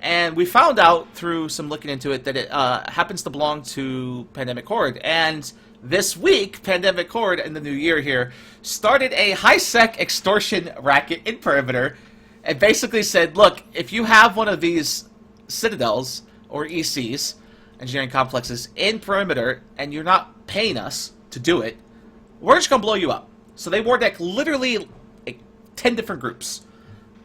And we found out through some looking into it that it happens to belong to Pandemic Horde. And this week, Pandemic Horde in the new year here started a high-sec extortion racket in perimeter and basically said, look, if you have one of these citadels or ECs, engineering complexes, in perimeter and you're not paying us to do it, we're just going to blow you up. So they war deck literally like 10 different groups,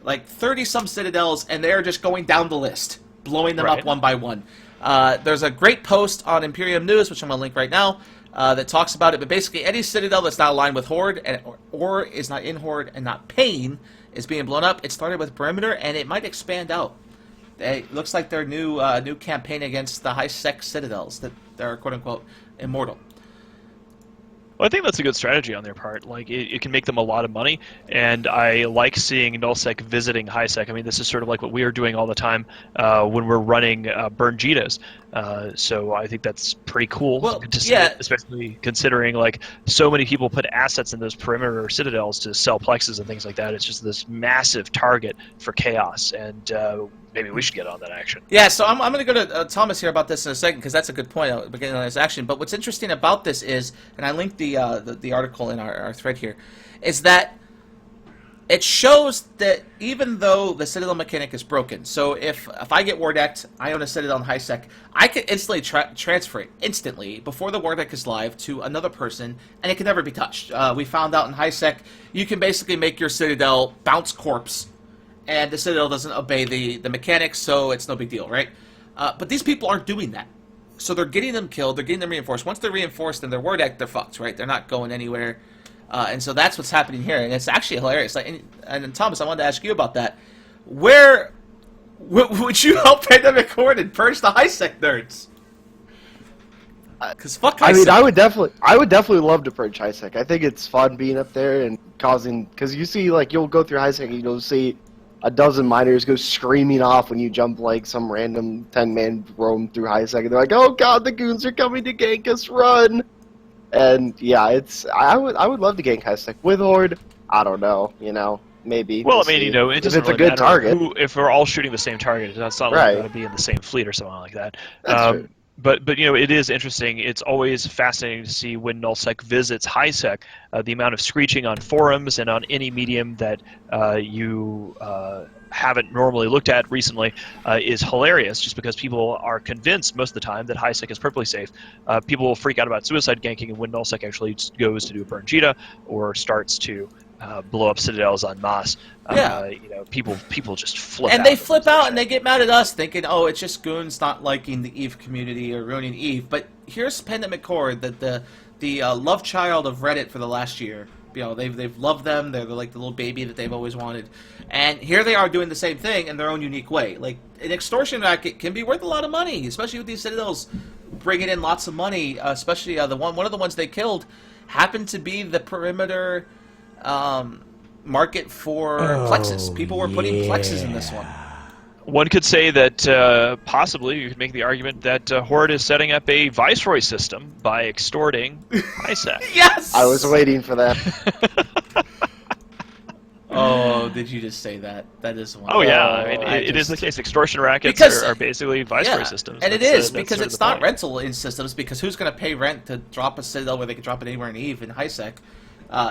like 30-some citadels, and they're just going down the list, blowing them up one by one. There's a great post on Imperium News, which I'm going to link right now, that talks about it, but basically any citadel that's not aligned with Horde or is not in Horde and not paying is being blown up. It started with perimeter, and it might expand out. It looks like their new campaign against the high-sec citadels that are quote-unquote immortal. Well, I think that's a good strategy on their part. Like, it can make them a lot of money, and I like seeing Null-sec visiting high-sec. I mean, this is sort of like what we are doing all the time when we're running Burn Jitas. So I think that's pretty cool to see, especially considering, like, so many people put assets in those perimeter citadels to sell plexes and things like that. It's just this massive target for chaos, and maybe we should get on that action. Yeah, so I'm going to go to Thomas here about this in a second, because that's a good point at the beginning of this action. But what's interesting about this is, and I linked the article in our thread here, is that it shows that even though the Citadel mechanic is broken, so if I get war decked, I own a Citadel in high sec, I can instantly transfer it instantly before the war deck is live to another person, and it can never be touched. We found out in high sec, you can basically make your Citadel bounce corpse, and the Citadel doesn't obey the mechanics, so it's no big deal, right? But these people aren't doing that. So they're getting them killed, they're getting them reinforced. Once they're reinforced and they're war decked, they're fucked, right? They're not going anywhere. And so that's what's happening here, and it's actually hilarious. Like, and Thomas, I wanted to ask you about that. Where would you help Pandemic Horde and purge the high sec nerds? Because fuck high sec. I would definitely love to purge high sec. I think it's fun being up there and causing, because you see, like, you'll go through high sec and you'll see a dozen miners go screaming off when you jump like some random 10-man roam through high sec, and they're like, "Oh God, the goons are coming to gank us! Run!" And yeah, I would love to gank high sec with Horde. I don't know, maybe. Well, I mean, it doesn't if it's really a good target. if we're all shooting the same target, that's not like going to be in the same fleet or something like that. That's true. But it is interesting. It's always fascinating to see when Null-sec visits high-sec, the amount of screeching on forums and on any medium that you haven't normally looked at recently is hilarious, just because people are convinced most of the time that high-sec is perfectly safe. People will freak out about suicide ganking, and when Null-sec actually goes to do a Burn Jita or starts to blow up citadels en masse. People just flip out. And they flip out and they get mad at us thinking, oh, it's just goons not liking the EVE community or ruining EVE. But here's Pandemic Horde, the love child of Reddit for the last year. They've loved them. They're like the little baby that they've always wanted. And here they are doing the same thing in their own unique way. Like, an extortion racket can be worth a lot of money, especially with these citadels bringing in lots of money. Especially one of the ones they killed happened to be the perimeter market for plexes. People were putting plexes in this one. One could say that possibly you could make the argument that Horde is setting up a Viceroy system by extorting high-sec. Yes! I was waiting for that. Oh, did you just say that? That is one. Oh, yeah. I mean, it is the case. Extortion rackets are basically Viceroy systems. And it is, because it's not rental in systems, because who's going to pay rent to drop a Citadel where they can drop it anywhere in EVE in high-sec?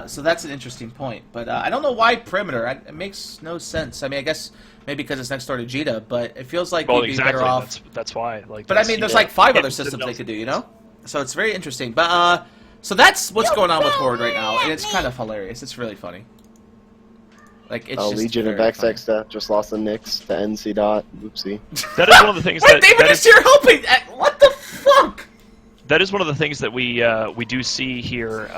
So that's an interesting point. But I don't know why perimeter. It makes no sense. I mean, I guess maybe because it's next door to Jita, but it feels like we'd be better off. That's why. Like, but I mean, there's like 5 other systems they could do, you know? So it's very interesting. But so that's what's going on with Horde right now, and it's kind of hilarious. It's really funny. Like, it's just Legion of XX just lost the Knicks to NC Dot. Oopsie. That is one of the things Wait, David is here helping! What the fuck? That is one of the things that we do see here.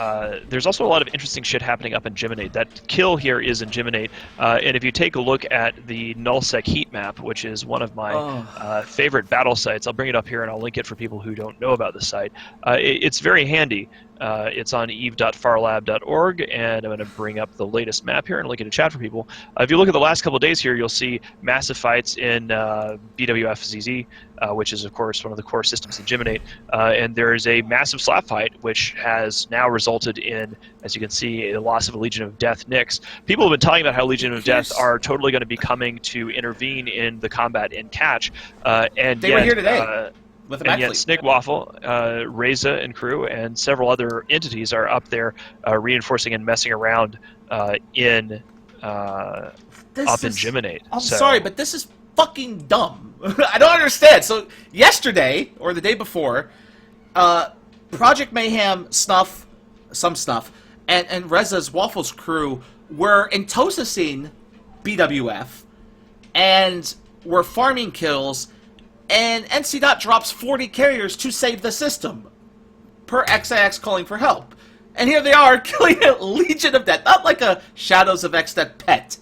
There's also a lot of interesting shit happening up in Geminate. That kill here is in Geminate, and if you take a look at the Null-sec heat map, which is one of my favorite battle sites, I'll bring it up here and I'll link it for people who don't know about the site. It's very handy. It's on eve.farlab.org, and I'm going to bring up the latest map here and link it in chat for people. If you look at the last couple of days here, you'll see massive fights in BWF-ZZ, which is, of course, one of the core systems in Geminate, and there is a massive slap fight, which has now resulted in, as you can see, a loss of a Legion of Death Nyx. People have been talking about how Legion of Death are totally going to be coming to intervene in the combat in Catch, and they were here today. And yet Snigwaffle, Reza and crew, and several other entities are up there reinforcing and messing around up in Geminate. I'm sorry, but this is fucking dumb. I don't understand. So yesterday, or the day before, Project Mayhem Snuff, and Reza's Waffles crew were intosicing BWF, and were farming kills, and NC Dot drops 40 carriers to save the system, per XIX calling for help. And here they are, killing a Legion of Death. Not like a Shadows of X-Death pet.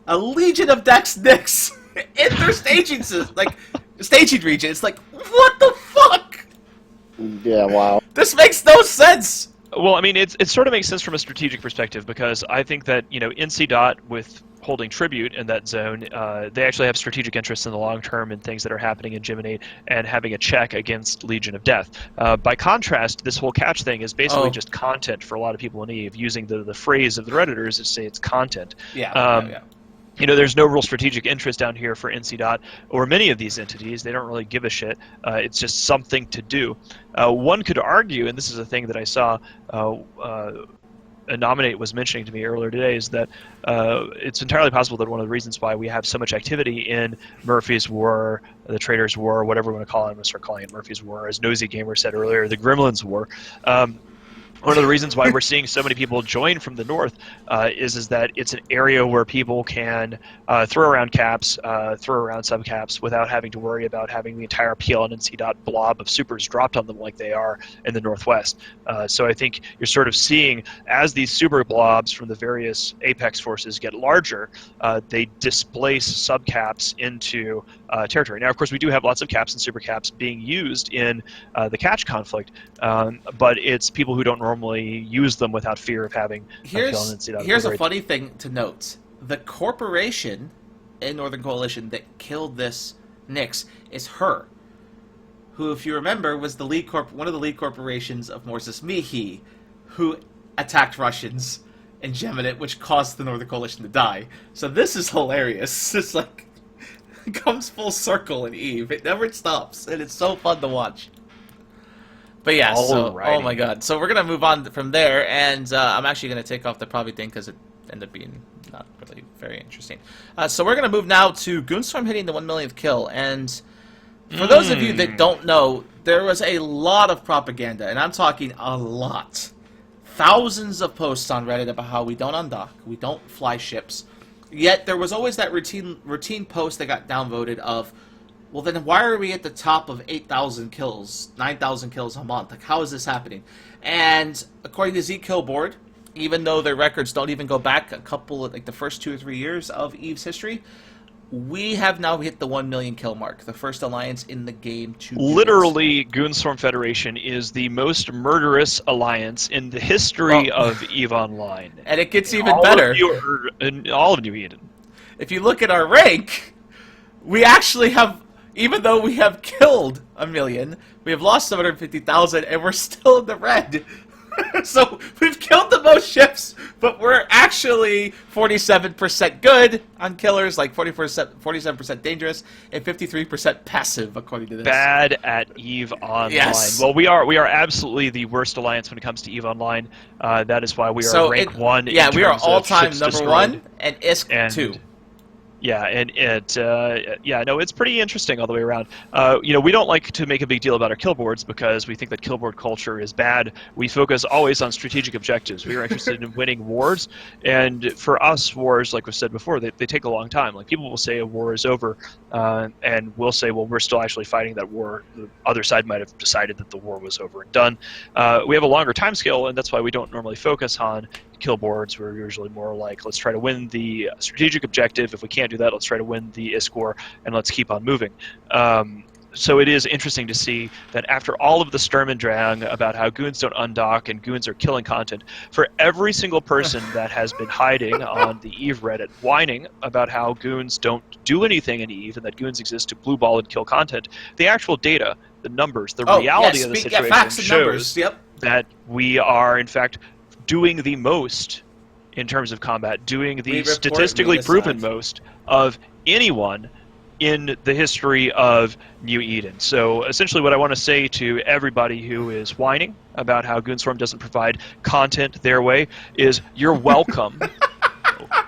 A Legion of Dex Nyx in their staging staging region. It's like, what the fuck? Yeah, wow. This makes no sense! Well, I mean, it sort of makes sense from a strategic perspective, because I think that, you know, NC Dot, with holding tribute in that zone, they actually have strategic interests in the long term in things that are happening in Geminate and having a check against Legion of Death. By contrast, this whole catch thing is basically just content for a lot of people in EVE, using the phrase of the Redditors to say it's content. Yeah. You know, there's no real strategic interest down here for NC Dot or many of these entities. They don't really give a shit. It's just something to do. One could argue, and this is a thing that I saw Nominate was mentioning to me earlier today, is that it's entirely possible that one of the reasons why we have so much activity in Murphy's War, the Traitors' War, whatever we want to call it, I'm going to start calling it Murphy's War, as Nosy Gamer said earlier, the Gremlins' War. One of the reasons why we're seeing so many people join from the north is that it's an area where people can throw around caps, throw around subcaps, without having to worry about having the entire PL and NC Dot blob of supers dropped on them like they are in the northwest. So I think you're sort of seeing, as these super blobs from the various Apex forces get larger, they displace subcaps into territory. Now, of course, we do have lots of caps and super caps being used in the catch conflict, but it's people who don't normally use them without fear of having Here's a funny thing to note. The corporation in Northern Coalition that killed this Nyx is her, who, if you remember, was the lead one of the lead corporations of Morsis Mihi, who attacked Russians in Geminate, which caused the Northern Coalition to die. So this is hilarious. It's like, it comes full circle in EVE. It never stops, and it's so fun to watch. But yeah, oh my god. So we're going to move on from there, and I'm actually going to take off the probably thing because it ended up being not really very interesting. So we're going to move now to Goonstorm hitting the 1 millionth kill, and for those of you that don't know, there was a lot of propaganda, and I'm talking a lot. Thousands of posts on Reddit about how we don't undock, we don't fly ships, yet there was always that routine post that got downvoted of, well, then why are we at the top of 8,000 kills, 9,000 kills a month? Like, how is this happening? And according to ZKillboard, even though their records don't even go back a couple of, like, the first 2 or 3 years of EVE's history, we have now hit the 1 million kill mark, the first alliance in the game to do literally, Goonstorm Federation is the most murderous alliance in the history of EVE Online. And it gets even better. All of New Eden. If you look at our rank, we actually have, even though we have killed 1 million, we have lost 750,000, and we're still in the red. So we've killed the most ships, but we're actually 47% good on killers, like 47% dangerous, and 53% passive, according to this. Bad at EVE Online. Yes. Well, we are absolutely the worst alliance when it comes to EVE Online. That is why we are rank 1. Yeah, we are all-time ships number destroyed. 1, and ISK 2. Yeah, and it's pretty interesting all the way around. We don't like to make a big deal about our kill boards because we think that kill board culture is bad. We focus always on strategic objectives. We are interested in winning wars, and for us, wars, like we said before, they take a long time. Like, people will say a war is over, and we'll say, well, we're still actually fighting that war. The other side might have decided that the war was over and done. We have a longer time scale, and that's why we don't normally focus on kill boards. We're usually more like, let's try to win the strategic objective. If we can't do that, let's try to win the ISK war, and let's keep on moving. So it is interesting to see that after all of the Sturm and Drang about how goons don't undock and goons are killing content, for every single person that has been hiding on the EVE Reddit whining about how goons don't do anything in EVE and that goons exist to blue ball and kill content, the actual data, the numbers, the reality of the situation shows that we are, in fact, doing the most in terms of combat, doing the statistically proven most of anyone in the history of New Eden. So essentially what I want to say to everybody who is whining about how Goonswarm doesn't provide content their way is, you're welcome.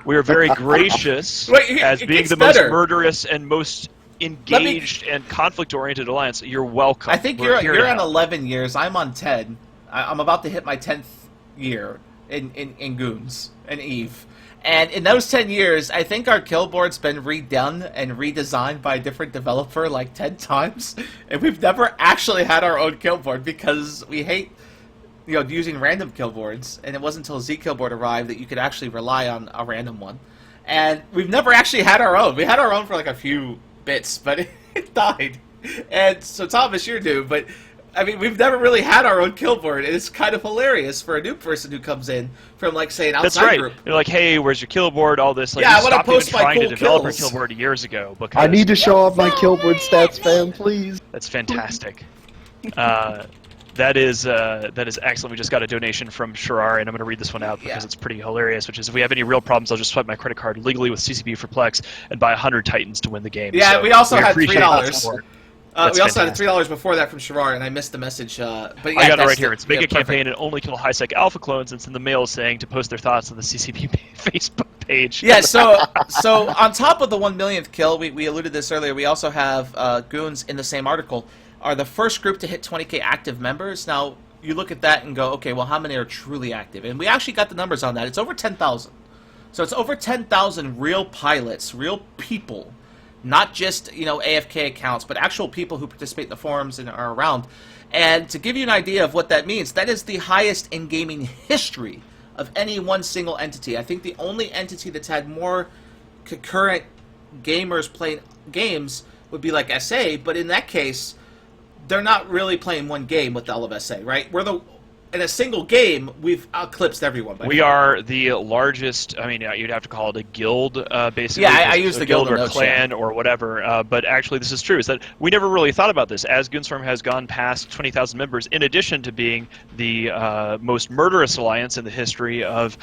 We are very gracious as being the most murderous and most engaged and conflict-oriented alliance. You're welcome. I think you're on 11 years. I'm on 10. I'm about to hit my 10th year in Goons and EVE. And in those 10 years, I think our kill board's been redone and redesigned by a different developer like 10 times. And we've never actually had our own kill board because we hate, using random kill boards. And it wasn't until Z-Killboard arrived that you could actually rely on a random one. And we've never actually had our own. We had our own for like a few bits, but it died. And so Thomas, you're new, but I mean, we've never really had our own kill board, and it's kind of hilarious for a new person who comes in from, like, say, an outside group. You're like, hey, where's your kill board? All this. Like, yeah, I want to post my trying cool to develop kills. our kill board years ago. Because I need to show off my kill board stats, fam, please. That's fantastic. That is excellent. We just got a donation from Shirar, and I'm going to read this one out because it's pretty hilarious, which is, if we have any real problems, I'll just swipe my credit card legally with CCP for Plex and buy 100 Titans to win the game. Yeah, so we also had $3. We also had $3 before that from Shirar, and I missed the message. But yeah, I got it right here. It's make a campaign and only kill high-sec alpha clones, and send the mail saying to post their thoughts on the CCP Facebook page. Yeah, so on top of the 1 millionth kill, we alluded to this earlier, we also have Goons in the same article are the first group to hit 20k active members. Now, you look at that and go, okay, well, how many are truly active? And we actually got the numbers on that. It's over 10,000. So it's over 10,000 real pilots, real people. Not just, AFK accounts, but actual people who participate in the forums and are around. And to give you an idea of what that means, that is the highest in gaming history of any one single entity. I think the only entity that's had more concurrent gamers playing games would be like SA, but in that case, they're not really playing one game with all of SA, right? In a single game, we've eclipsed everyone. We are the largest. I mean, you'd have to call it a guild, basically. Yeah, I use the guild or clan or whatever. But actually, this is true. Is that we never really thought about this. As Goonswarm has gone past 20,000 members, in addition to being the most murderous alliance in the history of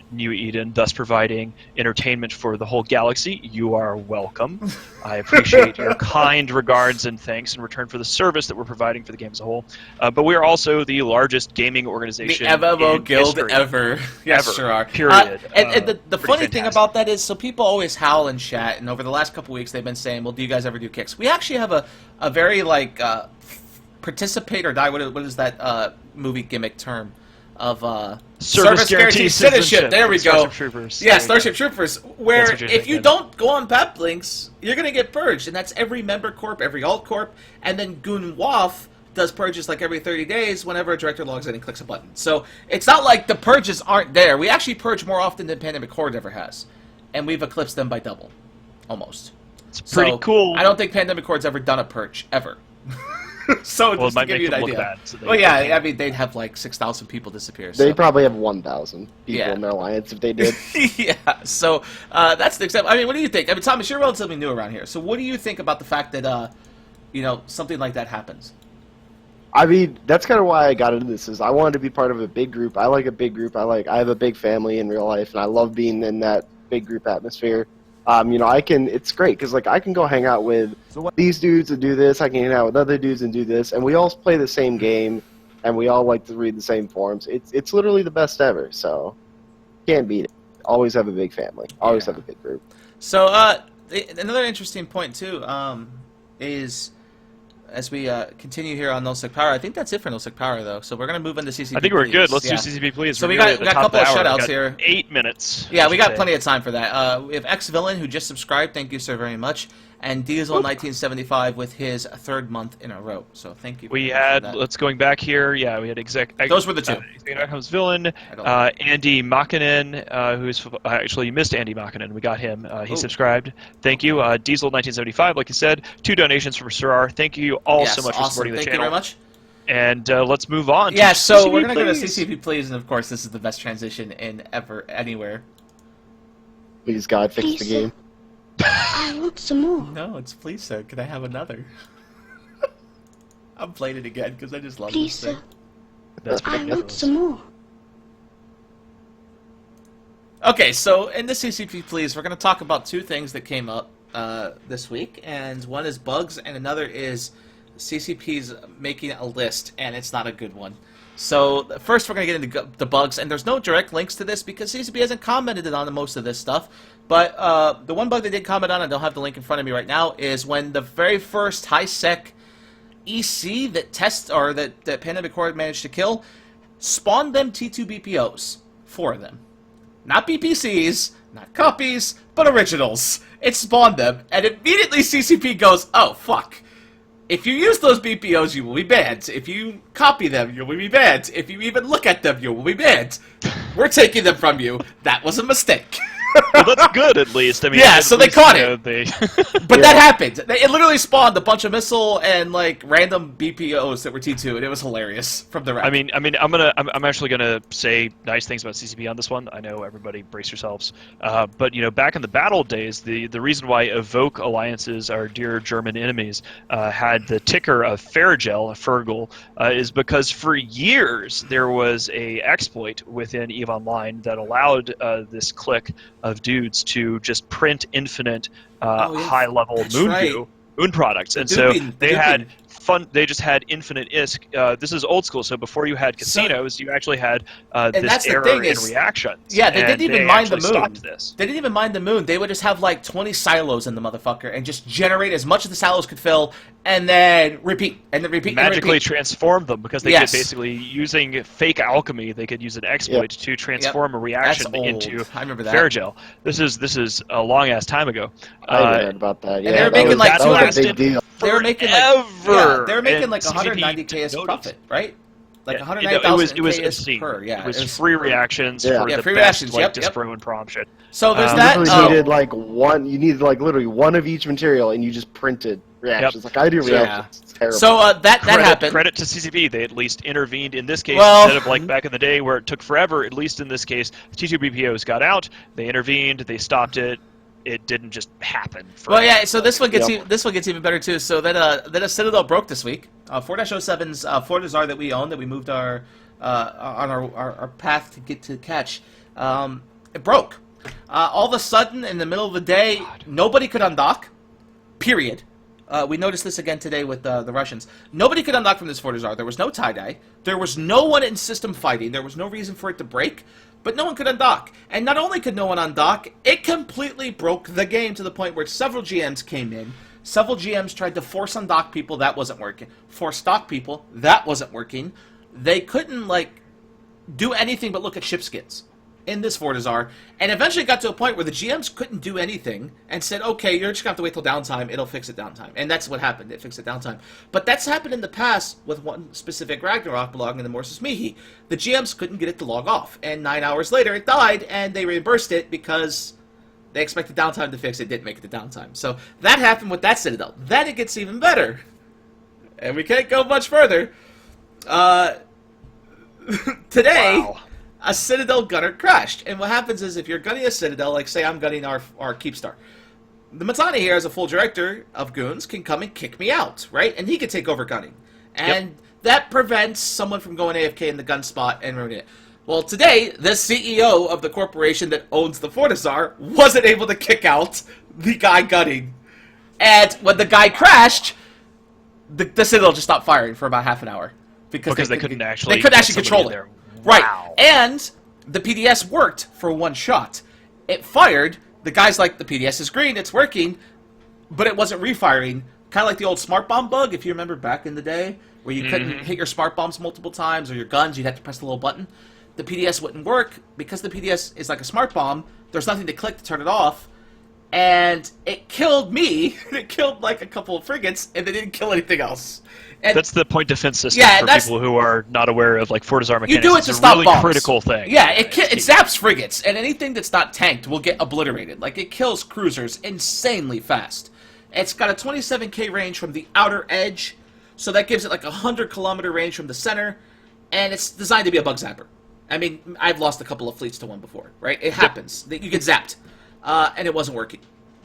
New Eden, thus providing entertainment for the whole galaxy. You are welcome. I appreciate your kind regards and thanks in return for the service that we're providing for the game as a whole. But we are also the largest gaming organization, the MMO guild history. ever. Yes, ever. sure are. Period. And the funny fantastic. thing about that is, so people always howl and chat, and over the last couple weeks they've been saying, well, do you guys ever do kicks? We actually have a very, participate or die, what is that movie gimmick term of service guaranteed citizenship. There we go. Starship Troopers. Yeah, Starship Troopers, where if you don't go on BAP links, you're going to get purged, and that's every member corp, every alt corp, and then Goon WAF does purges like every 30 days whenever a director logs in and clicks a button. So it's not like the purges aren't there. We actually purge more often than Pandemic Horde ever has. And we've eclipsed them by double. Almost. It's pretty cool. I don't think Pandemic Horde's ever done a purge, ever. So well, just to give you an idea. Bad, so I mean, they'd have like 6,000 people disappear. They'd probably have 1,000 people in their alliance if they did. Yeah, so that's the example. I mean, what do you think? I mean, Thomas, you're relatively new around here. So what do you think about the fact that, something like that happens? I mean, that's kind of why I got into this. Is I wanted to be part of a big group. I like a big group. I have a big family in real life, and I love being in that big group atmosphere. You know, it's great because like I can go hang out with these dudes and do this. I can hang out with other dudes and do this, and we all play the same game, and we all like to read the same forums. It's literally the best ever. So can't beat it. Always have a big family. Always have a big group. So another interesting point too is. As we continue here on Null-sec Power, I think that's it for Null-sec Power, though. So we're going to move into CCP. I think we're please. good. Let's do CCP, please. So we're we got really a couple of shout-outs here. 8 minutes. Yeah, we got plenty of time for that. We have X-Villain, who just subscribed. Thank you, sir, very much. And Diesel1975 with his 3rd month in a row. So thank you. We had, let's going back here, yeah, we had Those were the two. Comes Villain, Andy Makinen, who's, actually, you missed Andy Makinen. We got him. He subscribed. Thank you. Diesel1975, like you said, 2 donations from Sirar. Thank you all so much for supporting the channel. Thank you very much. And let's move on. Yeah, to so CCP, we're going to go to please. CCP, please. And, of course, this is the best transition in anywhere. Please, God, fix the game. I want some more. No, it's please, sir. Can I have another? I'm playing it again because I just love Please, this thing. sir. That's I ridiculous. want some more. Okay, so in the CCP, please, we're going to talk about 2 things that came up this week, and one is bugs, and another is CCP's making a list, and it's not a good one. So first, we're going to get into the bugs, and there's no direct links to this because CCP hasn't commented on most of this stuff. But the one bug they did comment on, I don't have the link in front of me right now, is when the very first high-sec EC that Pandemic Horde managed to kill spawned them T2 BPOs. 4 of them. Not BPCs, not copies, but originals. It spawned them, and immediately CCP goes, oh, fuck. If you use those BPOs, you will be banned. If you copy them, you will be banned. If you even look at them, you will be banned. We're taking them from you. That was a mistake. Well, that's good, at least. I mean, yeah, at so they least, caught you know, it. they... But that happened. It literally spawned a bunch of missile and like random BPOs that were T2, and it was hilarious from the rep. I mean, I'm actually gonna say nice things about CCP on this one. I know everybody, brace yourselves. But you know, back in the battle days, the reason why Evoke alliances, our dear German enemies, had the ticker of Fergal, is because for years there was a exploit within EVE Online that allowed this clique of dudes to just print infinite high-level moon products, and so they had fun. They just had infinite ISK. This is old school, so before you had casinos, you actually had this error in reactions. Yeah, they didn't even mind the moon. Stopped this. They didn't even mind the moon. They would just have like 20 silos in the motherfucker and just generate as much as the silos could fill, and then repeat, and then repeat, magically and repeat. transform them because they could basically, using fake alchemy, they could use an exploit to transform a reaction into Fergal. This is a long ass time ago. I heard about that. Yeah, and they were making like that was a big deal. They were making they were making like 190k profit, right? Like 190,000 it was insane. per. Yeah, it was free reactions for the free best, reactions. like Dispro and Prom shit. So there's that. You needed like one. You needed like literally one of each material, and you just printed reactions. Like I do reactions. It's terrible. So that happened. Credit to CCP. They at least intervened in this case instead of like back in the day where it took forever. At least in this case, T2 BPOs got out. They intervened. They stopped it. It didn't just happen. Well, yeah. So this one gets even better too. So then a Citadel broke this week. 4-07's Fortizar that we own, that we moved on our path to get to catch. It broke. All of a sudden, in the middle of the day, nobody could undock. Period. We noticed this again today with the Russians. Nobody could undock from this Fortizar. There was no tie-dye. There was no one in system fighting. There was no reason for it to break. But no one could undock. And not only could no one undock, it completely broke the game to the point where several GMs came in. Several GMs tried to force undock people. That wasn't working. Force dock people. That wasn't working. They couldn't, like, do anything but look at ship skins in this Fortizar, and eventually got to a point where the GMs couldn't do anything and said, okay, you're just going to have to wait till downtime, it'll fix it downtime. And that's what happened, it fixed it downtime. But that's happened in the past with one specific Ragnarok belonging to Morsus Mihi. The GMs couldn't get it to log off, and 9 hours later it died, and they reimbursed it because they expected downtime to fix it, didn't make it to downtime. So that happened with that Citadel. Then it gets even better. And we can't go much further. Today... Wow. A Citadel gunner crashed. And what happens is if you're gunning a Citadel, like say I'm gunning our Keepstar, the Matani here as a full director of goons can come and kick me out, right? And he can take over gunning. And that prevents someone from going AFK in the gun spot and ruining it. Well, today, the CEO of the corporation that owns the Fortizar wasn't able to kick out the guy gunning. And when the guy crashed, the Citadel just stopped firing for about half an hour. Because they couldn't actually control it. there. Right. Wow. And the PDS worked for one shot. It fired. The guy's like, the PDS is green, it's working, but it wasn't refiring. Kind of like the old smart bomb bug, if you remember back in the day, where you couldn't hit your smart bombs multiple times, or your guns, you'd have to press the little button. The PDS wouldn't work, because the PDS is like a smart bomb, there's nothing to click to turn it off, and it killed me, it killed like a couple of frigates, and they didn't kill anything else. And that's the point defense system for people who are not aware of like Fortizar mechanics. You do it it's to a stop really bombs. Critical thing. Yeah, it zaps frigates, and anything that's not tanked will get obliterated. Like, it kills cruisers insanely fast. It's got a 27k range from the outer edge, so that gives it like a 100-kilometer range from the center, and it's designed to be a bug zapper. I mean, I've lost a couple of fleets to one before, right? It happens. You get zapped, and it wasn't working.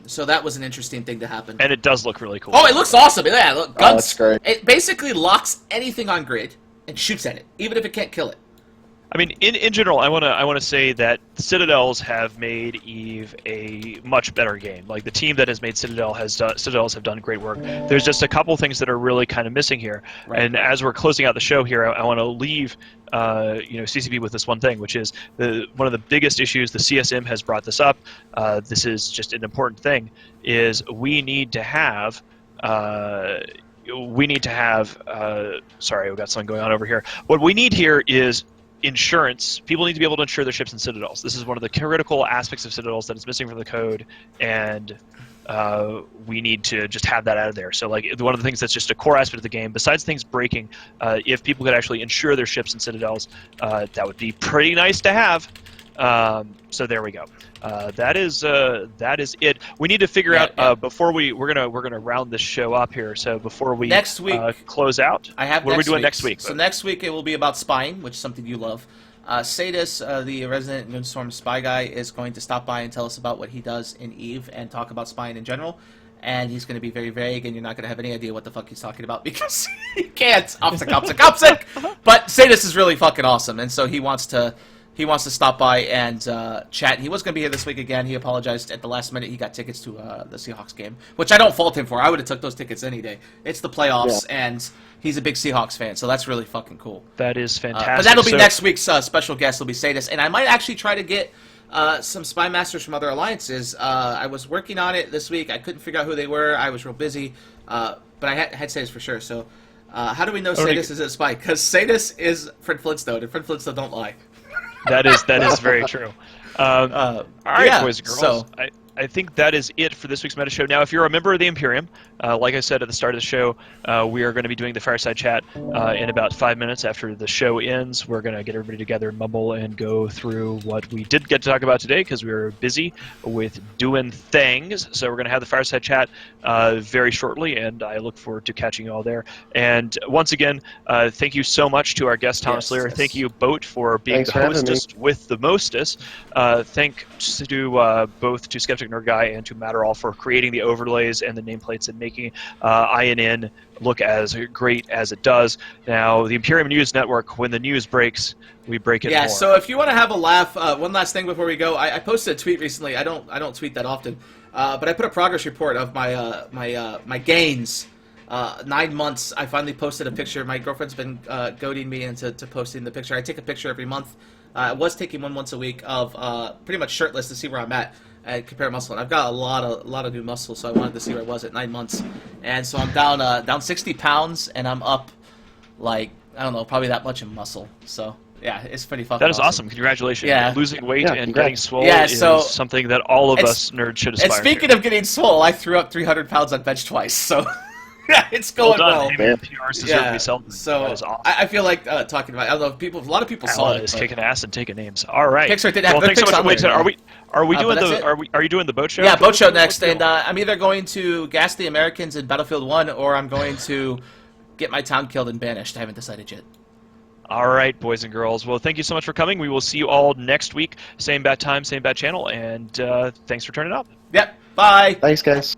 So that was an interesting thing to happen. And it does look really cool. Oh, it looks awesome. Yeah, look, guns. Oh, that's great. It basically locks anything on grid and shoots at it, even if it can't kill it. I mean, in general, I want to say that Citadels have made EVE a much better game. Like, the team that has made Citadels have done great work. There's just a couple things that are really kind of missing here. Right. And as we're closing out the show here, I want to leave CCP with this one thing, which is one of the biggest issues. The CSM has brought this up. This is just an important thing. Is we need to have. Sorry, we've got something going on over here. What we need here is insurance. People need to be able to insure their ships in Citadels. This is one of the critical aspects of Citadels that is missing from the code, and we need to just have that out of there. So, like, one of the things that's just a core aspect of the game, besides things breaking, if people could actually insure their ships in Citadels, that would be pretty nice to have. So there we go. That is it. We need to figure out before we're gonna round this show up here. So before we next week close out, what are we doing next week? So next week it will be about spying, which is something you love. Sadis, the resident Moonstorm spy guy, is going to stop by and tell us about what he does in EVE and talk about spying in general. And he's going to be very vague, and you're not going to have any idea what the fuck he's talking about because he can't. Opsic. But Sadis is really fucking awesome, and so he wants to stop by and chat. He was going to be here this week again. He apologized at the last minute. He got tickets to the Seahawks game, which I don't fault him for. I would have took those tickets any day. It's the playoffs, and he's a big Seahawks fan, so that's really fucking cool. That is fantastic. But that'll be next week's special guest. Will be Sadis, and I might actually try to get some spy masters from other alliances. I was working on it this week. I couldn't figure out who they were. I was real busy, but I had Sadis for sure. So how do we know Sadis is a spy? Because Sadis is Fred Flintstone, and Fred Flintstone don't lie. That is very true. All right, boys and girls. So, I think that is it for this week's Meta Show. Now, if you're a member of the Imperium, like I said at the start of the show, we are going to be doing the Fireside Chat in about 5 minutes after the show ends. We're going to get everybody together and mumble and go through what we did get to talk about today because we were busy with doing things. So we're going to have the Fireside Chat very shortly, and I look forward to catching you all there. And once again, thank you so much to our guest, Thomas Lear. Yes. Thank you, Boat, for being the hostess with the mostest. Thanks to both to Skeptic Nerd Guy and to Matterall for creating the overlays and the nameplates and making INN look as great as it does. Now, the Imperium News Network, when the news breaks, we break it more. Yeah, so if you want to have a laugh, one last thing before we go. I posted a tweet recently. I don't tweet that often, but I put a progress report of my gains. 9 months. I finally posted a picture. My girlfriend's been goading me into posting the picture. I take a picture every month. I was taking one once a week of pretty much shirtless to see where I'm at and compare muscle. And I've got a lot of new muscle, so I wanted to see where I was at 9 months. And so I'm down 60 pounds, and I'm up like, I don't know, probably that much in muscle. So yeah, it's pretty fucking That is awesome. Congratulations. Yeah. Losing weight and congrats. getting swole is something that all of us nerds should aspire to. And speaking of getting swole, I threw up 300 pounds on bench twice, so yeah, it's going well. PRs deserve to be celebrated. So that is awesome. I feel like talking about. I don't know. A lot of people saw it. Is kicking ass and taking names. All right. Pixar didn't have thanks so picks much. on Wait, there, are we doing that's are you doing the boat show? Yeah, boat show next, and I'm either going to gas the Americans in Battlefield 1, or I'm going to get my town killed and banished. I haven't decided yet. All right, boys and girls. Well, thank you so much for coming. We will see you all next week. Same bat time, same bat channel, and thanks for turning up. Yep. Bye. Thanks, guys.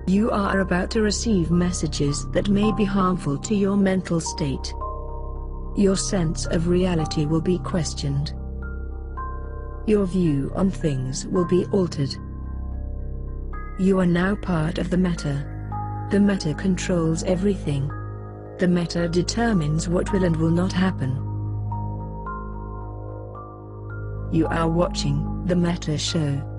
You are about to receive messages that may be harmful to your mental state. Your sense of reality will be questioned. Your view on things will be altered. You are now part of the meta. The meta controls everything. The meta determines what will and will not happen. You are watching the Meta Show.